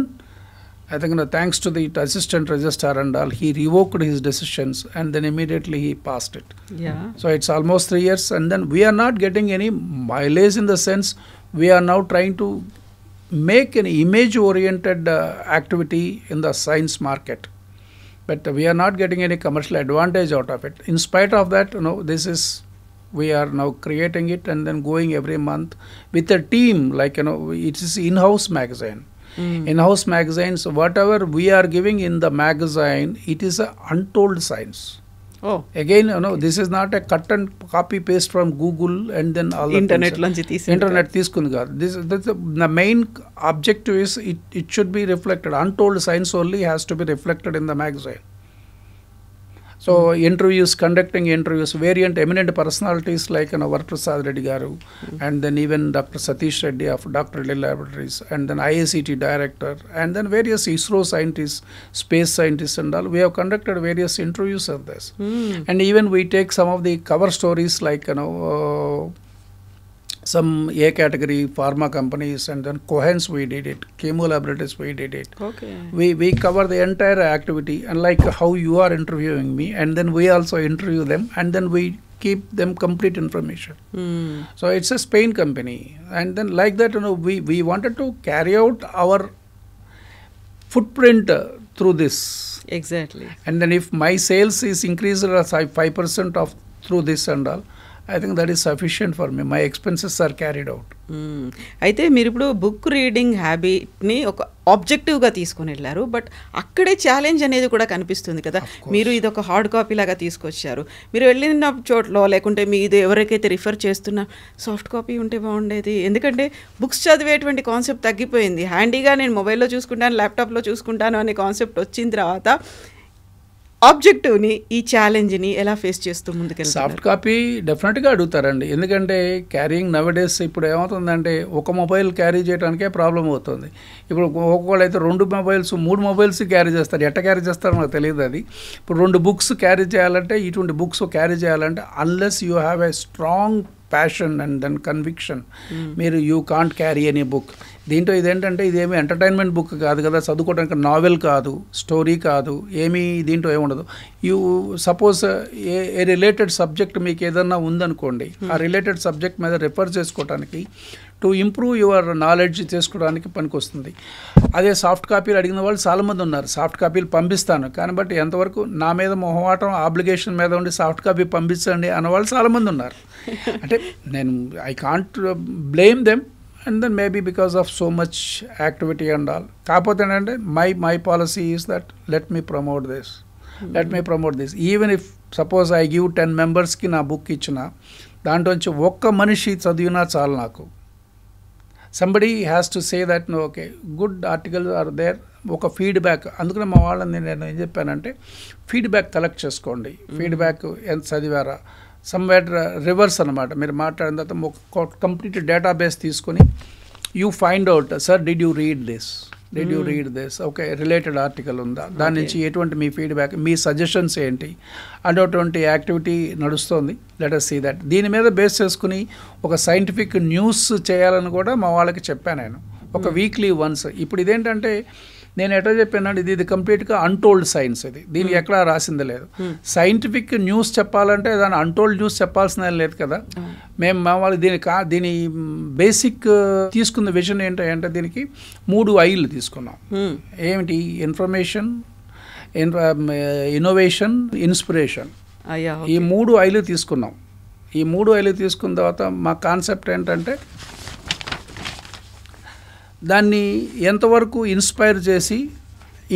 I think thanks to the assistant registrar and all, he revoked his decisions and then immediately he passed it. Yeah. So it's almost 3 years, and then we are not getting any mileage in the sense we are now trying to make an image oriented activity in the science market, but we are not getting any commercial advantage out of it. In spite of that, we are now creating it and then going every month with a team, like it is in-house magazine. In-house magazines, whatever we are giving in the magazine, it is a untold science. Again, this is not a cut and copy paste from Google and then all the internet తీసుకుంది కాదు. The main objective is it should be reflected. Untold science only has to be reflected in the magazine. So conducting interviews, variant eminent personalities like Varaprasad Reddy garu, and then even Dr. Satish Reddy of Dr. Reddy Laboratories, and then IACT director, and then various ISRO scientists, space scientists and all. We have conducted various interviews of this. And even we take some of the cover stories like some A category pharma companies, and then Cohens we did it, Chemo Laboratories we did it. Okay. We cover the entire activity, and like how you are interviewing me, and then we also interview them, and then we keep them complete information. So it's a Spain company, and then like that we wanted to carry out our footprint through this. Exactly. And then if my sales is increased 5% of through this and all, I think that is sufficient for me. My expenses are carried out. అయితే మీరు ఇప్పుడు book reading హ్యాబిట్ని ఒక ఆబ్జెక్టివ్గా తీసుకొని వెళ్ళారు, but అక్కడే challenge అనేది కూడా కనిపిస్తుంది కదా. మీరు ఇది ఒక హార్డ్ కాపీ లాగా తీసుకొచ్చారు. మీరు వెళ్ళిన చోట్ల లేకుంటే మీరు ఎవరికైతే రిఫర్ చేస్తున్నా సాఫ్ట్ కాపీ ఉంటే బాగుండేది, ఎందుకంటే బుక్స్ చదివేటువంటి కాన్సెప్ట్ తగ్గిపోయింది. హ్యాండీగా నేను మొబైల్లో చూసుకుంటాను, ల్యాప్టాప్లో చూసుకుంటాను అనే కాన్సెప్ట్ వచ్చిన తర్వాత ఆబ్జెక్టివ్ని, ఈ ఛాలెంజ్ని ఎలా ఫేస్ చేస్తూ ముందుకెళ్తారు? సాఫ్ట్ కాపీ డెఫినెట్గా అడుగుతారండి. ఎందుకంటే క్యారీయింగ్ నవడేస్ ఇప్పుడు ఏమవుతుందంటే ఒక మొబైల్ క్యారీ చేయడానికే ప్రాబ్లం అవుతుంది. ఇప్పుడు ఒక్కొక్కళ్ళు అయితే 2 మొబైల్స్ 3 మొబైల్స్ క్యారీ చేస్తారు. ఎట్ట క్యారీ చేస్తారో నాకు తెలియదు. అది ఇప్పుడు 2 బుక్స్ క్యారీ చేయాలంటే, ఇటువంటి బుక్స్ క్యారీ చేయాలంటే unless you have a strong passion and then conviction. మీరు you can't carry any book. దీంట్లో ఇదేంటంటే ఇదేమి ఎంటర్టైన్మెంట్ బుక్ కాదు కదా, చదువుకోవడానికి నావెల్ కాదు, స్టోరీ కాదు, ఏమీ దీంట్లో ఏముండదు. You suppose A related subject మీకు ఏదన్నా ఉందనుకోండి, ఆ రిలేటెడ్ సబ్జెక్ట్ మీద రిఫర్ చేసుకోవడానికి, టు ఇంప్రూవ్ యువర్ నాలెడ్జ్ చేసుకోవడానికి పనికొస్తుంది. అదే సాఫ్ట్ కాపీలు అడిగిన వాళ్ళు చాలామంది ఉన్నారు. సాఫ్ట్ కాపీలు పంపిస్తాను కానీ బట్ ఎంతవరకు నా మీద మొహమాటం ఆబ్లిగేషన్ మీద ఉండి సాఫ్ట్ కాపీ పంపించండి అన్నవాళ్ళు చాలామంది ఉన్నారు. అంటే నేను I can't blame them and then maybe because of so much activity and all. కాకపోతే ఏంటంటే my policy is that let me promote this even if suppose I give 10 మెంబర్స్కి నా బుక్ ఇచ్చిన దాంట్లోంచి ఒక్క మనిషి చదివినా చాలు నాకు. Somebody has to say that no okay good articles are there, ఒక ఫీడ్బ్యాక్. అందుకనే మా వాళ్ళని నేను ఏం చెప్పానంటే ఫీడ్బ్యాక్ కలెక్ట్ చేసుకోండి. ఫీడ్బ్యాక్ ఎంత చదివారా, సమ్వేర్ రివర్స్ అనమాట. మీరు మాట్లాడిన తర్వాత ఒక కంప్లీట్ డేటాబేస్ తీసుకొని you find out sir did you read this okay related article ఉందా, దాని నుంచి ఎటువంటి మీ ఫీడ్బ్యాక్, మీ సజెషన్స్ ఏంటి అటువంటి యాక్టివిటీ నడుస్తుంది. Let us see that. దీని మీద బేస్ చేసుకుని ఒక సైంటిఫిక్ న్యూస్ చేయాలని కూడా మా వాళ్ళకి చెప్పాను నేను, ఒక వీక్లీ వన్స్. ఇప్పుడు ఇదేంటంటే నేను ఎట్లా చెప్పానంటే ఇది కంప్లీట్గా అన్టోల్డ్ సైన్స్. దీనికి ఎక్కడా రాసింది లేదు. సైంటిఫిక్ న్యూస్ చెప్పాలంటే దాని అన్టోల్డ్ న్యూస్ చెప్పాల్సిన లేదు కదా. మేము మా వాళ్ళు దీని బేసిక్ తీసుకున్న విజన్ ఏంటంటే దీనికి 3 ఐలు తీసుకున్నాం. ఏమిటి? Information, innovation, inspiration. ఈ 3 ఐలు తీసుకున్నాం. ఈ 3 ఐలు తీసుకున్న తర్వాత మా కాన్సెప్ట్ ఏంటంటే దాన్ని ఎంతవరకు ఇన్స్పైర్ చేసి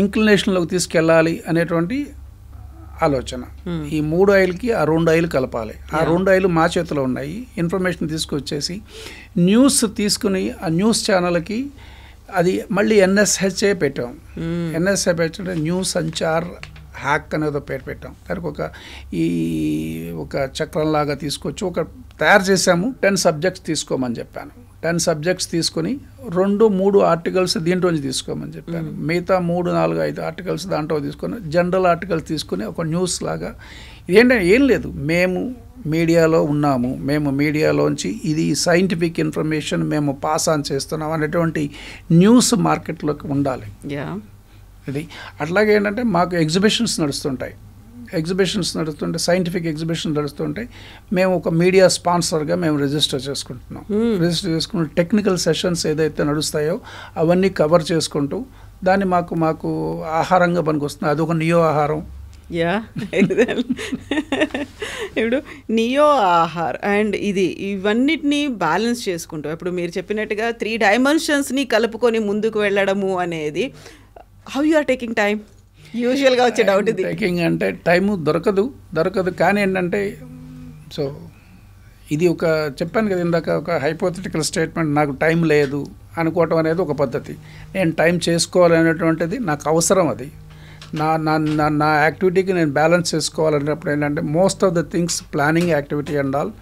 ఇంక్లినేషన్లోకి తీసుకెళ్ళాలి అనేటువంటి ఆలోచన. ఈ 3 ఐలకి ఆ 2 ఐలు కలపాలి. ఆ 2 ఐలు మా చేతిలో ఉన్నాయి. ఇన్ఫర్మేషన్ తీసుకొచ్చేసి న్యూస్ తీసుకుని ఆ న్యూస్ ఛానల్కి అది మళ్ళీ NSHA పెట్టాం. NSHA పెట్టంటే న్యూస్ సంచార్ హ్యాక్ అనేది పేరు పెట్టాం. దానికి ఒక చక్రంలాగా తీసుకొచ్చి తయారు చేసాము. 10 సబ్జెక్ట్స్ తీసుకోమని చెప్పాను. 10 సబ్జెక్ట్స్ తీసుకొని 2-3 ఆర్టికల్స్ దీంట్లోంచి తీసుకోమని చెప్పాను. మిగతా 3-4-5 ఆర్టికల్స్ దాంట్లో తీసుకొని జనరల్ ఆర్టికల్స్ తీసుకొని ఒక న్యూస్ లాగా. ఇదేంటంటే ఏం లేదు, మేము మీడియాలో ఉన్నాము, మేము మీడియాలోంచి ఇది సైంటిఫిక్ ఇన్ఫర్మేషన్ మేము పాస్ ఆన్ చేస్తున్నాం అనేటువంటి న్యూస్ మార్కెట్లోకి ఉండాలి. ఇది అట్లాగే ఏంటంటే మాకు ఎగ్జిబిషన్స్ నడుస్తుంటాయి. సైంటిఫిక్ ఎగ్జిబిషన్ నడుస్తుంటాయి. మేము ఒక మీడియా స్పాన్సర్గా మేము రిజిస్టర్ చేసుకుంటున్నాం. రిజిస్టర్ చేసుకుంటూ టెక్నికల్ సెషన్స్ ఏదైతే నడుస్తాయో అవన్నీ కవర్ చేసుకుంటూ దాన్ని మాకు ఆహారంగా పనికొస్తుంది. అదొక నియో ఆహారం. ఇప్పుడు నియో ఆహార్ అండ్ ఇవన్నిటినీ బ్యాలెన్స్ చేసుకుంటూ ఇప్పుడు మీరు చెప్పినట్టుగా 3 డైమెన్షన్స్ని కలుపుకొని ముందుకు వెళ్ళడము అనేది how you are taking time? యూజువల్గా వచ్చే డౌట్ ఇది. టేకింగ్ అంటే టైము దొరకదు. కానీ ఏంటంటే సో ఇది చెప్పాను కదా ఇందాక, ఒక హైపోథెటికల్ స్టేట్మెంట్. నాకు టైం లేదు అనుకోవటం అనేది ఒక పద్ధతి. నేను టైం చేసుకోవాలనేటువంటిది నాకు అవసరం. అది నా యాక్టివిటీకి నేను బ్యాలెన్స్ చేసుకోవాలన్నప్పుడు ఏంటంటే most of the things planning activity and all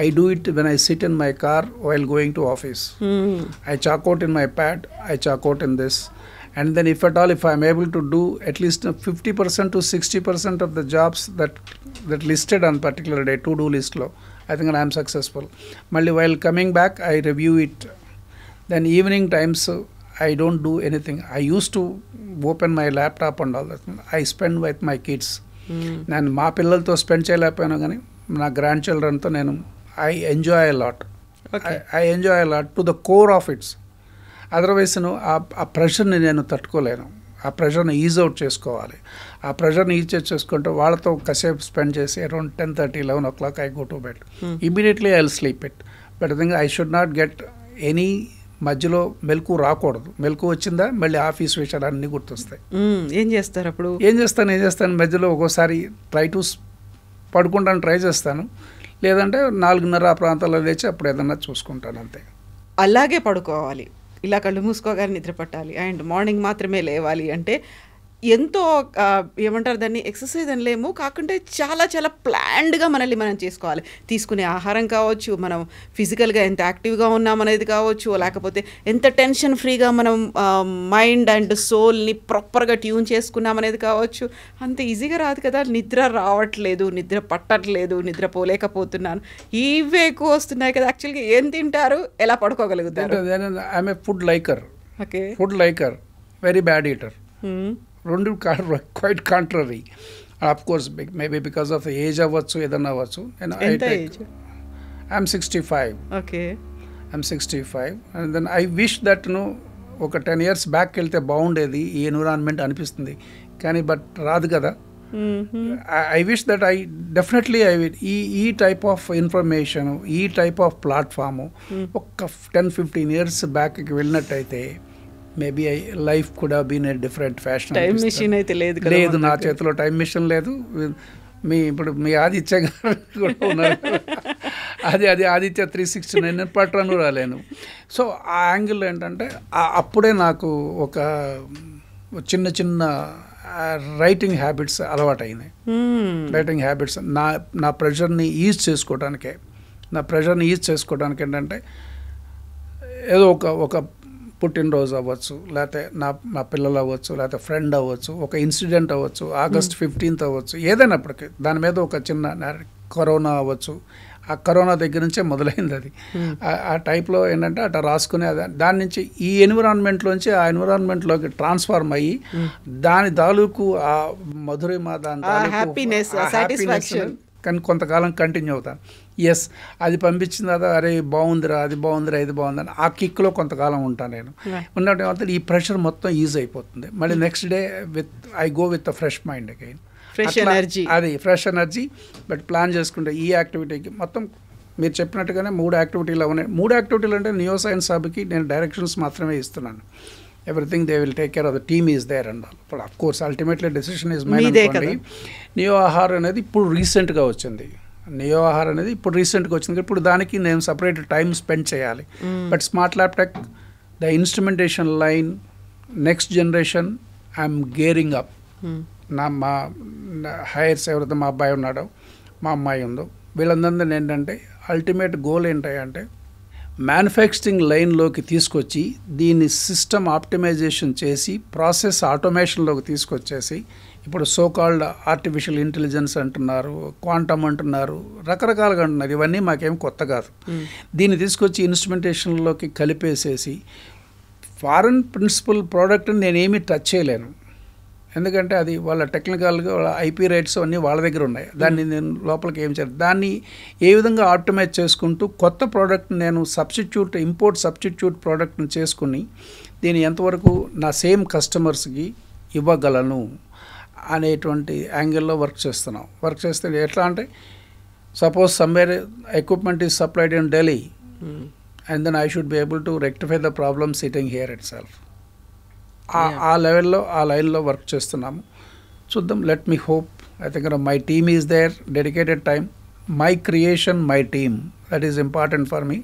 I do it when I sit in my car while going to office. I chalk out in my pad, I chalk out in this. And then if I am able to do at least 50% to 60% of the jobs that listed on particular day, to-do list lo, I think I am successful. Malli while coming back, I review it. Then evening times, I don't do anything. I used to open my laptop and all that. I spend with my kids. Nan ma pillalto spend cheyalepoyanu gaani na grandchildren tho nenu I enjoy a lot. Okay. I enjoy a lot to the core of it. Otherwise ఆ ప్రెషర్ని నేను తట్టుకోలేను. ఆ ప్రెషర్ని is out చేసుకోవాలి. ఆ ప్రెషర్ని is చేసుకుంటే వాళ్ళతో కాసేపు spend చేసి around 10:30-11 o'clock I go to bed. Immediately I will sleep it. But I think I should not get any మధ్యలో మెలకు రాకూడదు. మెలకు వచ్చిందా మళ్ళీ ఆఫీస్ విషయాలు అన్నీ గుర్తొస్తాయి. ఏం చేస్తారు అప్పుడు? ఏం చేస్తాను మధ్యలో ఒక్కోసారి పడుకుంటాను, ట్రై చేస్తాను. లేదంటే 4:30 ఆ ప్రాంతాల్లో లేచి అప్పుడు ఏదన్నా చూసుకుంటాను అంతే. అలాగే పడుకోవాలి, ఇలా కళ్ళు మూసుకోగానే నిద్ర పట్టాలి అండ్ మార్నింగ్ మాత్రమే లేవాలి అంటే ఎంతో ఏమంటారు దాన్ని ఎక్సర్సైజ్ అనలేము, కాకుంటే చాలా చాలా ప్లాన్డ్గా మనల్ని మనం చేసుకోవాలి. తీసుకునే ఆహారం కావచ్చు, మనం ఫిజికల్గా ఎంత యాక్టివ్గా ఉన్నామనేది కావచ్చు, లేకపోతే ఎంత టెన్షన్ ఫ్రీగా మనం మైండ్ అండ్ సోల్ని ప్రాపర్గా ట్యూన్ చేసుకున్నామనేది కావచ్చు. అంత ఈజీగా రాదు కదా. నిద్ర రావట్లేదు, నిద్ర పట్టట్లేదు, నిద్ర పోలేకపోతున్నాను, ఇవే ఎక్కువ వస్తున్నాయి కదా. యాక్చువల్గా ఏం తింటారు, ఎలా పడుకోగలుగుతారు? I'm a food liker. Okay, food liker, very bad eater. రెండు quite contrary. Of course maybe because of age అవ్వచ్చు, ఏదన్నా అవ్వచ్చు. I'm 65. Okay, I'm 65 and then I wish that ఒక 10 years బ్యాక్ వెళ్తే బాగుండేది ఈ ఎన్విరాన్మెంట్ అనిపిస్తుంది, కానీ బట్ రాదు కదా. I wish that I definitely I will ఈ టైప్ ఆఫ్ ఇన్ఫర్మేషన్, ఈ టైప్ ఆఫ్ ప్లాట్ఫాము ఒక 10-15 years బ్యాక్కి వెళ్ళినట్టయితే మేబీ లైఫ్ కూడా been a different fashion. Time machine అయితే లేదు, నా చేతిలో టైం మిషన్ లేదు. ఇప్పుడు మీ ఆదిత్య గారు కూడా ఉన్నారు, అది ఆదిత్య 369 పట్టను రాలేను. సో ఆ యాంగిల్ ఏంటంటే అప్పుడే నాకు ఒక చిన్న చిన్న రైటింగ్ హ్యాబిట్స్ అలవాటైనాయి. రైటింగ్ హ్యాబిట్స్ నా ప్రెషర్ని ఈజ్ చేసుకోవడానికే. ఏంటంటే ఏదో ఒక పుట్టినరోజు అవ్వచ్చు, లేకపోతే నా పిల్లలు అవ్వచ్చు, లేకపోతే ఫ్రెండ్ అవ్వచ్చు, ఒక ఇన్సిడెంట్ అవ్వచ్చు, August 15th అవ్వచ్చు, ఏదైనప్పటికీ దాని మీద ఒక చిన్న కరోనా అవ్వచ్చు. ఆ కరోనా దగ్గర నుంచే మొదలైంది అది. ఆ టైప్లో ఏంటంటే అట్లా రాసుకునే దాని నుంచి ఈ ఎన్విరాన్మెంట్లోంచి ఆ ఎన్విరాన్మెంట్లోకి ట్రాన్స్ఫార్మ్ అయ్యి దాని తాలూకు ఆ మధురిమ, దాని తాలూకు కానీ కొంతకాలం కంటిన్యూ అవుతాను. ఎస్, అది పంపించిన తర్వాత అరే బాగుందిరా, అది బాగుందిరా, ఇది బాగుందని ఆ కిక్లో కొంతకాలం ఉంటాను నేను. ఉన్న తర్వాత ఈ ప్రెషర్ మొత్తం ఈజ్ అయిపోతుంది. మళ్ళీ next day I go with fresh mind again, fresh energy. అది ఫ్రెష్ ఎనర్జీ. బట్ ప్లాన్ చేసుకుంటే ఈ యాక్టివిటీకి మొత్తం మీరు చెప్పినట్టుగానే 3 యాక్టివిటీలు ఉన్నాయి. 3 యాక్టివిటీలు అంటే నియో సైన్స్ హబ్కి నేను డైరెక్షన్స్ మాత్రమే ఇస్తున్నాను. Everything they will take care of the team is there and all. But of course ultimately decision is mine అనుకోండి. నియో ఆహార్ అనేది ఇప్పుడు రీసెంట్గా వచ్చింది. ఇప్పుడు దానికి నేను సపరేట్ టైం స్పెండ్ చేయాలి. But smart lab tech, the instrumentation line, next generation I'm gearing up. మా హైర్స్ ఎవరైతే మా అబ్బాయి ఉన్నాడో, మా అమ్మాయి ఉందో, వీళ్ళందరినీ ఏంటంటే అల్టిమేట్ గోల్ ఏంటంటే మ్యానుఫ్యాక్చరింగ్ లైన్లోకి తీసుకొచ్చి దీన్ని సిస్టమ్ ఆప్టిమైజేషన్ చేసి ప్రాసెస్ ఆటోమేషన్లోకి తీసుకొచ్చేసి, ఇప్పుడు సోకాల్డ్ ఆర్టిఫిషియల్ ఇంటెలిజెన్స్ అంటున్నారు, క్వాంటమ్ అంటున్నారు, రకరకాలుగా అంటున్నారు. ఇవన్నీ మాకేం కొత్త కాదు. దీన్ని తీసుకొచ్చి ఇన్స్ట్రుమెంటేషన్లోకి కలిపేసేసి ఫారెన్ ప్రిన్సిపల్ ప్రోడక్ట్ని నేనేమీ టచ్ చేయలేను. ఎందుకంటే అది వాళ్ళ టెక్నికల్గా వాళ్ళ ఐపీ రైట్స్ అన్నీ వాళ్ళ దగ్గర ఉన్నాయి. దాన్ని నేను లోపలికి ఏం చేయాలి, దాన్ని ఏ విధంగా ఆప్టిమైజ్ చేసుకుంటూ కొత్త ప్రోడక్ట్ నేను ఇంపోర్ట్ సబ్స్టిట్యూట్ ప్రోడక్ట్ని చేసుకుని దీన్ని ఎంతవరకు నా సేమ్ కస్టమర్స్కి ఇవ్వగలను అనేటువంటి యాంగిల్లో వర్క్ చేస్తే ఎట్లా అంటే, suppose somewhere equipment is supplied in Delhi and then I should be able to rectify the problem sitting here itself. ఆ లెవెల్లో ఆ లైన్లో వర్క్ చేస్తున్నాము. చూద్దాం, let me hope. I think my team is there, dedicated time, my creation, my team, that is important for me.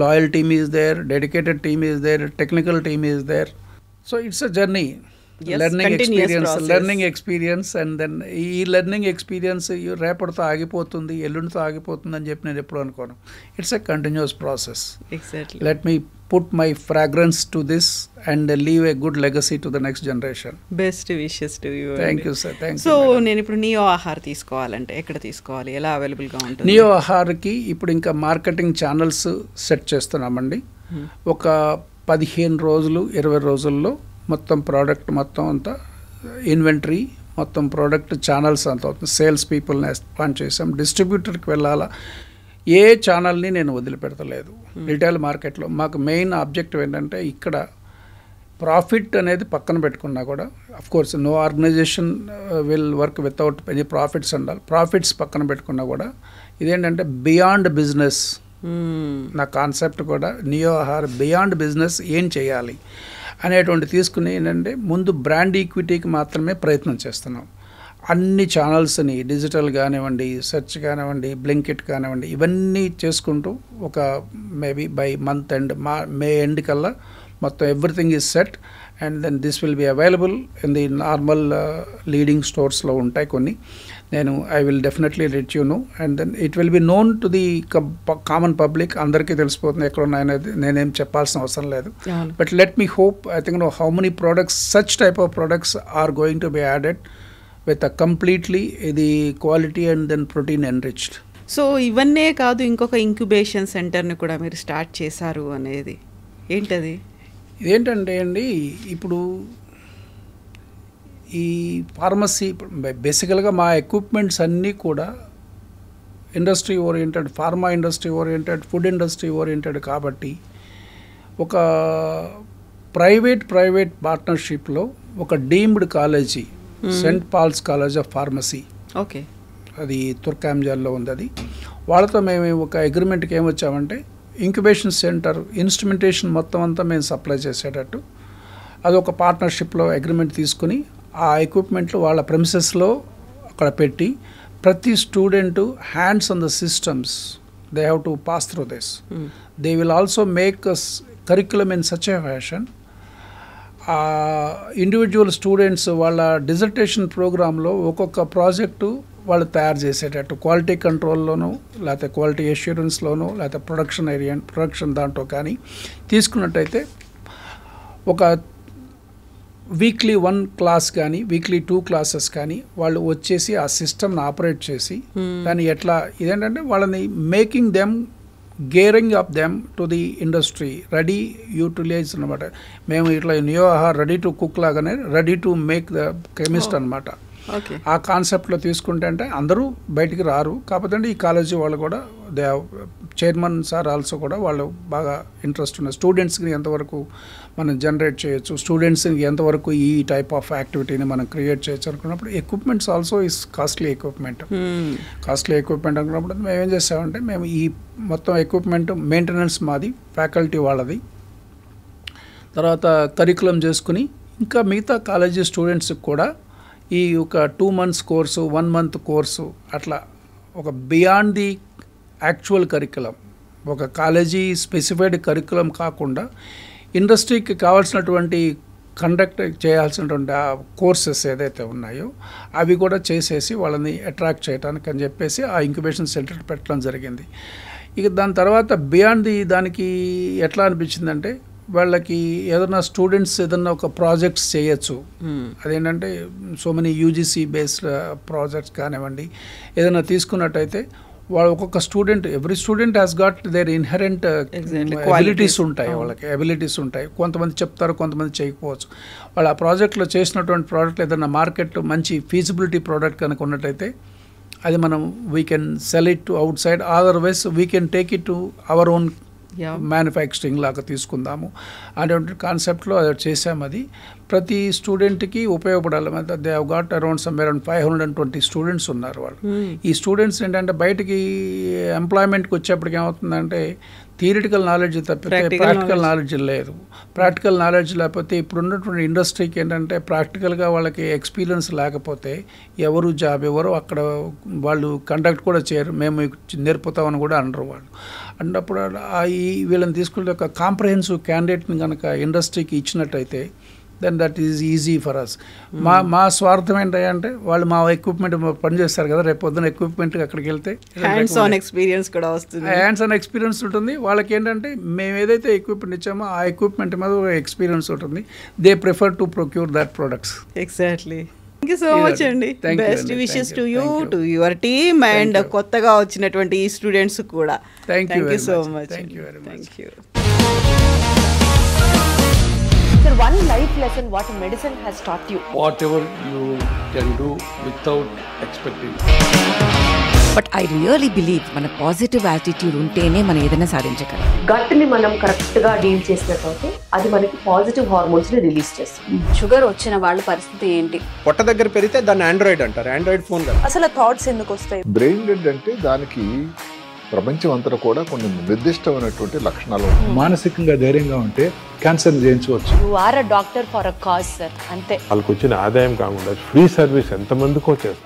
Loyal team is there, dedicated team is there, technical team is there. So it's a journey, learning experience. And then ఈ learning experience రేపటితో ఆగిపోతుంది, ఎల్లుండితో ఆగిపోతుంది అని చెప్పి నేను ఎప్పుడు అనుకోను. It's a continuous process. Let me put my fragrance to this and leave a good legacy to the next generation. Best wishes to you. Thank you sir. Thank you. So నేను ఇప్పుడు నియో ఆహార్ తీసుకోవాలంటే ఎక్కడ తీసుకోవాలి, ఎలా అవైలబుల్గా ఉంటుంది? Neo ఆహార్కి ఇప్పుడు ఇంకా మార్కెటింగ్ ఛానల్స్ సెట్ చేస్తున్నామండి. ఒక 15 రోజులు 20 రోజుల్లో మొత్తం ప్రోడక్ట్ మొత్తం అంతా ఇన్వెంటరీ మొత్తం ప్రోడక్ట్ ఛానల్స్ అంతా అవుతుంది. సేల్స్ పీపుల్ని అపాయింట్ చేసాం. డిస్ట్రిబ్యూటర్కి వెళ్ళాలా, ఏ ఛానల్ని నేను వదిలిపెడతలేదు. రిటైల్ మార్కెట్లో మాకు మెయిన్ ఆబ్జెక్టివ్ ఏంటంటే, ఇక్కడ ప్రాఫిట్ అనేది పక్కన పెట్టుకున్నా కూడా, of course no organization will work without any profits ఉండాలి. ప్రాఫిట్స్ పక్కన పెట్టుకున్నా కూడా ఇదేంటంటే బియాండ్ బిజినెస్. నా కాన్సెప్ట్ కూడా నియో ఆహార్ బియాండ్ బిజినెస్ ఏం చేయాలి అనేటువంటి తీసుకుని ఏంటంటే, ముందు బ్రాండ్ ఈక్విటీకి మాత్రమే ప్రయత్నం చేస్తున్నాం. అన్ని ఛానల్స్ని డిజిటల్ కానివ్వండి, సెర్చ్ కానివ్వండి, బ్లింకిట్ కానివ్వండి, ఇవన్నీ చేసుకుంటూ ఒక maybe by month end May end కల్లా మొత్తం everything is set. And then this will be available in the normal leading స్టోర్స్లో ఉంటాయి కొన్ని. నేను I will definitely let you know. And then it will be known to the common public. అందరికీ తెలిసిపోతుంది ఎక్కడ ఉన్నాయనేది, నేనేం చెప్పాల్సిన అవసరం లేదు. But let me hope, I think know how many products, such type of products are going to be added with a completely ఇది quality and then protein enriched. So ఇవన్నే కాదు, ఇంకొక ఇంక్యుబేషన్ సెంటర్ని కూడా మీరు స్టార్ట్ చేశారు అనేది ఏంటది? ఇదేంటంటే అండి, ఇప్పుడు ఈ ఫార్మసీ బేసికల్గా మా ఎక్విప్మెంట్స్ అన్నీ కూడా industry oriented, pharma industry oriented, food industry oriented కాబట్టి ఒక ప్రైవేట్ పార్ట్నర్షిప్లో ఒక deemed college, Saint Paul's college of pharmacy, okay, అది తుర్కాంజాల్లో ఉంది. అది వాళ్ళతో మేము ఒక అగ్రిమెంట్కి ఏమొచ్చామంటే ఇంక్యుబేషన్ సెంటర్ ఇన్స్ట్రుమెంటేషన్ మొత్తం అంతా మేము సప్లై చేసేటట్టు అది ఒక పార్ట్నర్షిప్లో అగ్రిమెంట్ తీసుకుని ఆ ఎక్విప్మెంట్లు వాళ్ళ ప్రెమిసెస్లో అక్కడ పెట్టి ప్రతి student hands on the systems they have to pass through this. They will also make curriculum in such a fashion. Individual students వాళ్ళ డిజర్టేషన్ ప్రోగ్రాంలో ఒక్కొక్క ప్రాజెక్టు వాళ్ళు తయారు చేసేటట్టు క్వాలిటీ కంట్రోల్లోనూ, లేకపోతే క్వాలిటీ అష్యూరెన్స్లోనూ, లేకపోతే ప్రొడక్షన్ దాంట్లో కానీ తీసుకున్నట్టయితే ఒక వీక్లీ 1 క్లాస్ కానీ వీక్లీ 2 క్లాసెస్ కానీ వాళ్ళు వచ్చేసి ఆ సిస్టమ్ని ఆపరేట్ చేసి దాన్ని ఎట్లా ఇదేంటంటే వాళ్ళని making them, gearing up them to the industry, ready utilize అనమాట. మేము ఇట్లా రెడీ టు కుక్ లాగానే ready to make the chemist అనమాట. ఆ కాన్సెప్ట్లో తీసుకుంటే అంటే అందరూ బయటికి రారు, కాకపోతే ఈ కాలేజీ వాళ్ళు కూడా చైర్మన్ సార్ ఆల్సో కూడా వాళ్ళు బాగా ఇంట్రెస్ట్ ఉన్నారు. స్టూడెంట్స్కి ఎంతవరకు మనం జనరేట్ చేయొచ్చు, స్టూడెంట్స్కి ఎంతవరకు ఈ టైప్ ఆఫ్ యాక్టివిటీని మనం క్రియేట్ చేయొచ్చు అనుకున్నప్పుడు equipments also is costly equipment అనుకున్నప్పుడు మేము ఏం చేసామంటే మేము ఈ మొత్తం ఎక్విప్మెంట్ మెయింటెనెన్స్ మాది, ఫ్యాకల్టీ వాళ్ళది, తర్వాత కరికులం చేసుకుని ఇంకా మిగతా కాలేజీ స్టూడెంట్స్కి కూడా ఈ ఒక 2 months కోర్సు, 1 month కోర్సు, అట్లా ఒక బియాండ్ ది యాక్చువల్ కరికులం, ఒక కాలేజీ స్పెసిఫైడ్ కరికులం కాకుండా ఇండస్ట్రీకి కావాల్సినటువంటి కండక్ట్ చేయాల్సినటువంటి ఆ కోర్సెస్ ఏదైతే ఉన్నాయో అవి కూడా చేసేసి వాళ్ళని అట్రాక్ట్ చేయడానికి అని చెప్పేసి ఆ ఇంక్యుబేషన్ సెంటర్ పెట్టడం జరిగింది. ఇక దాని తర్వాత బియాండ్ దానికి ఎట్లా అనిపించిందంటే వాళ్ళకి ఏదైనా స్టూడెంట్స్ ఏదైనా ఒక ప్రాజెక్ట్స్ చేయొచ్చు. అదేంటంటే so many UGC based projects కానివ్వండి, ఏదైనా తీసుకున్నట్టయితే వాళ్ళు ఒక్కొక్క student, every student has got their inherent abilities ఉంటాయి, వాళ్ళకి ఎబిలిటీస్ ఉంటాయి. కొంతమంది చెప్తారు, కొంతమంది చేయకపోవచ్చు. వాళ్ళు ఆ ప్రాజెక్ట్లో చేసినటువంటి ప్రోడక్ట్ ఏదైనా మార్కెట్లో మంచి ఫీజిబిలిటీ ప్రోడక్ట్ కనుక ఉన్నట్టయితే అది మనం we can sell it to out side, otherwise we can take it to our own manufacturing లాగా తీసుకుందాము అనేటువంటి కాన్సెప్ట్లో అది చేసాము. అది ప్రతి స్టూడెంట్కి ఉపయోగపడాలి. They have got around around 520 students ఉన్నారు వాళ్ళు. ఈ స్టూడెంట్స్ ఏంటంటే బయటికి ఎంప్లాయ్మెంట్కి వచ్చేప్పటికి ఏమవుతుందంటే థియరిటికల్ నాలెడ్జ్ తప్పితే ప్రాక్టికల్ నాలెడ్జ్ లేదు. ప్రాక్టికల్ నాలెడ్జ్ లేకపోతే ఇప్పుడు ఉన్నటువంటి ఇండస్ట్రీకి ఏంటంటే ప్రాక్టికల్గా వాళ్ళకి ఎక్స్పీరియన్స్ లేకపోతే ఎవరు జాబ్ ఎవరు అక్కడ వాళ్ళు కండక్ట్ కూడా చేయరు, మేము నేర్పుతామని కూడా అనరు వాళ్ళు. అన్నప్పుడు ఈ వీళ్ళని తీసుకుంటే ఒక కాంప్రహెన్సివ్ క్యాండిడేట్ని కనుక ఇండస్ట్రీకి ఇచ్చినట్టయితే then that is easy for us. మా స్వార్థం ఏంటంటే వాళ్ళు మా ఎక్విప్మెంట్ పనిచేస్తారు కదా, రేపు పొద్దున ఎక్విప్మెంట్ అక్కడికి వెళ్తే హ్యాండ్స్ ఆన్ ఎక్స్పీరియన్స్ కూడా వస్తుంది, హ్యాండ్స్ ఆన్ ఎక్స్పీరియన్స్ ఉంటుంది. వాళ్ళకి ఏంటంటే మేము ఏదైతే ఎక్విప్మెంట్ ఇచ్చామో ఆ ఎక్విప్మెంట్ మీద ఎక్స్పీరియన్స్ ఉంటుంది. They prefer to procure that products. Exactly. Thank you so much అండి. Best wishes to you, to your team and కొత్తగా వచ్చినటువంటి ఈ స్టూడెంట్స్ కూడా. Thank you so much. Thank you very much. Sir, one life lesson what medicine has taught you. Whatever you can do without expecting. But I really believe మన positive attitude ఉంటేనే మనం ఏదైనా సాధించగలం. గట్ని మనం కరెక్ట్గా డీల్ చేసినట్లయితే అది మనకి పాజిటివ్ హార్మోన్స్ని రిలీజ్ చేస్తుంది. షుగర్ వచ్చిన వాళ్ళ పరిస్థితి ఏంటి? పొట్ట దగ్గర పెరిగితే దాన్ని ఆండ్రాయిడ్ అంటారు, ఆండ్రాయిడ్ ఫోన్ కదా. అసలు థాట్స్ ఎందుకు వస్తాయి? బ్రెయిన్ డెడ్ అంటే దానికి ప్రపంచం అంతా కూడా కొన్ని నిర్దిష్టమైనటువంటి లక్షణాలు. మానసికంగా ధైర్యంగా ఉంటే క్యాన్సర్ జయించవచ్చు. You are a doctor for a cause sir, అంతే. వాళ్ళకి వచ్చిన ఆదాయం కాకుండా ఫ్రీ సర్వీస్ ఎంతమందికో చేస్తారు.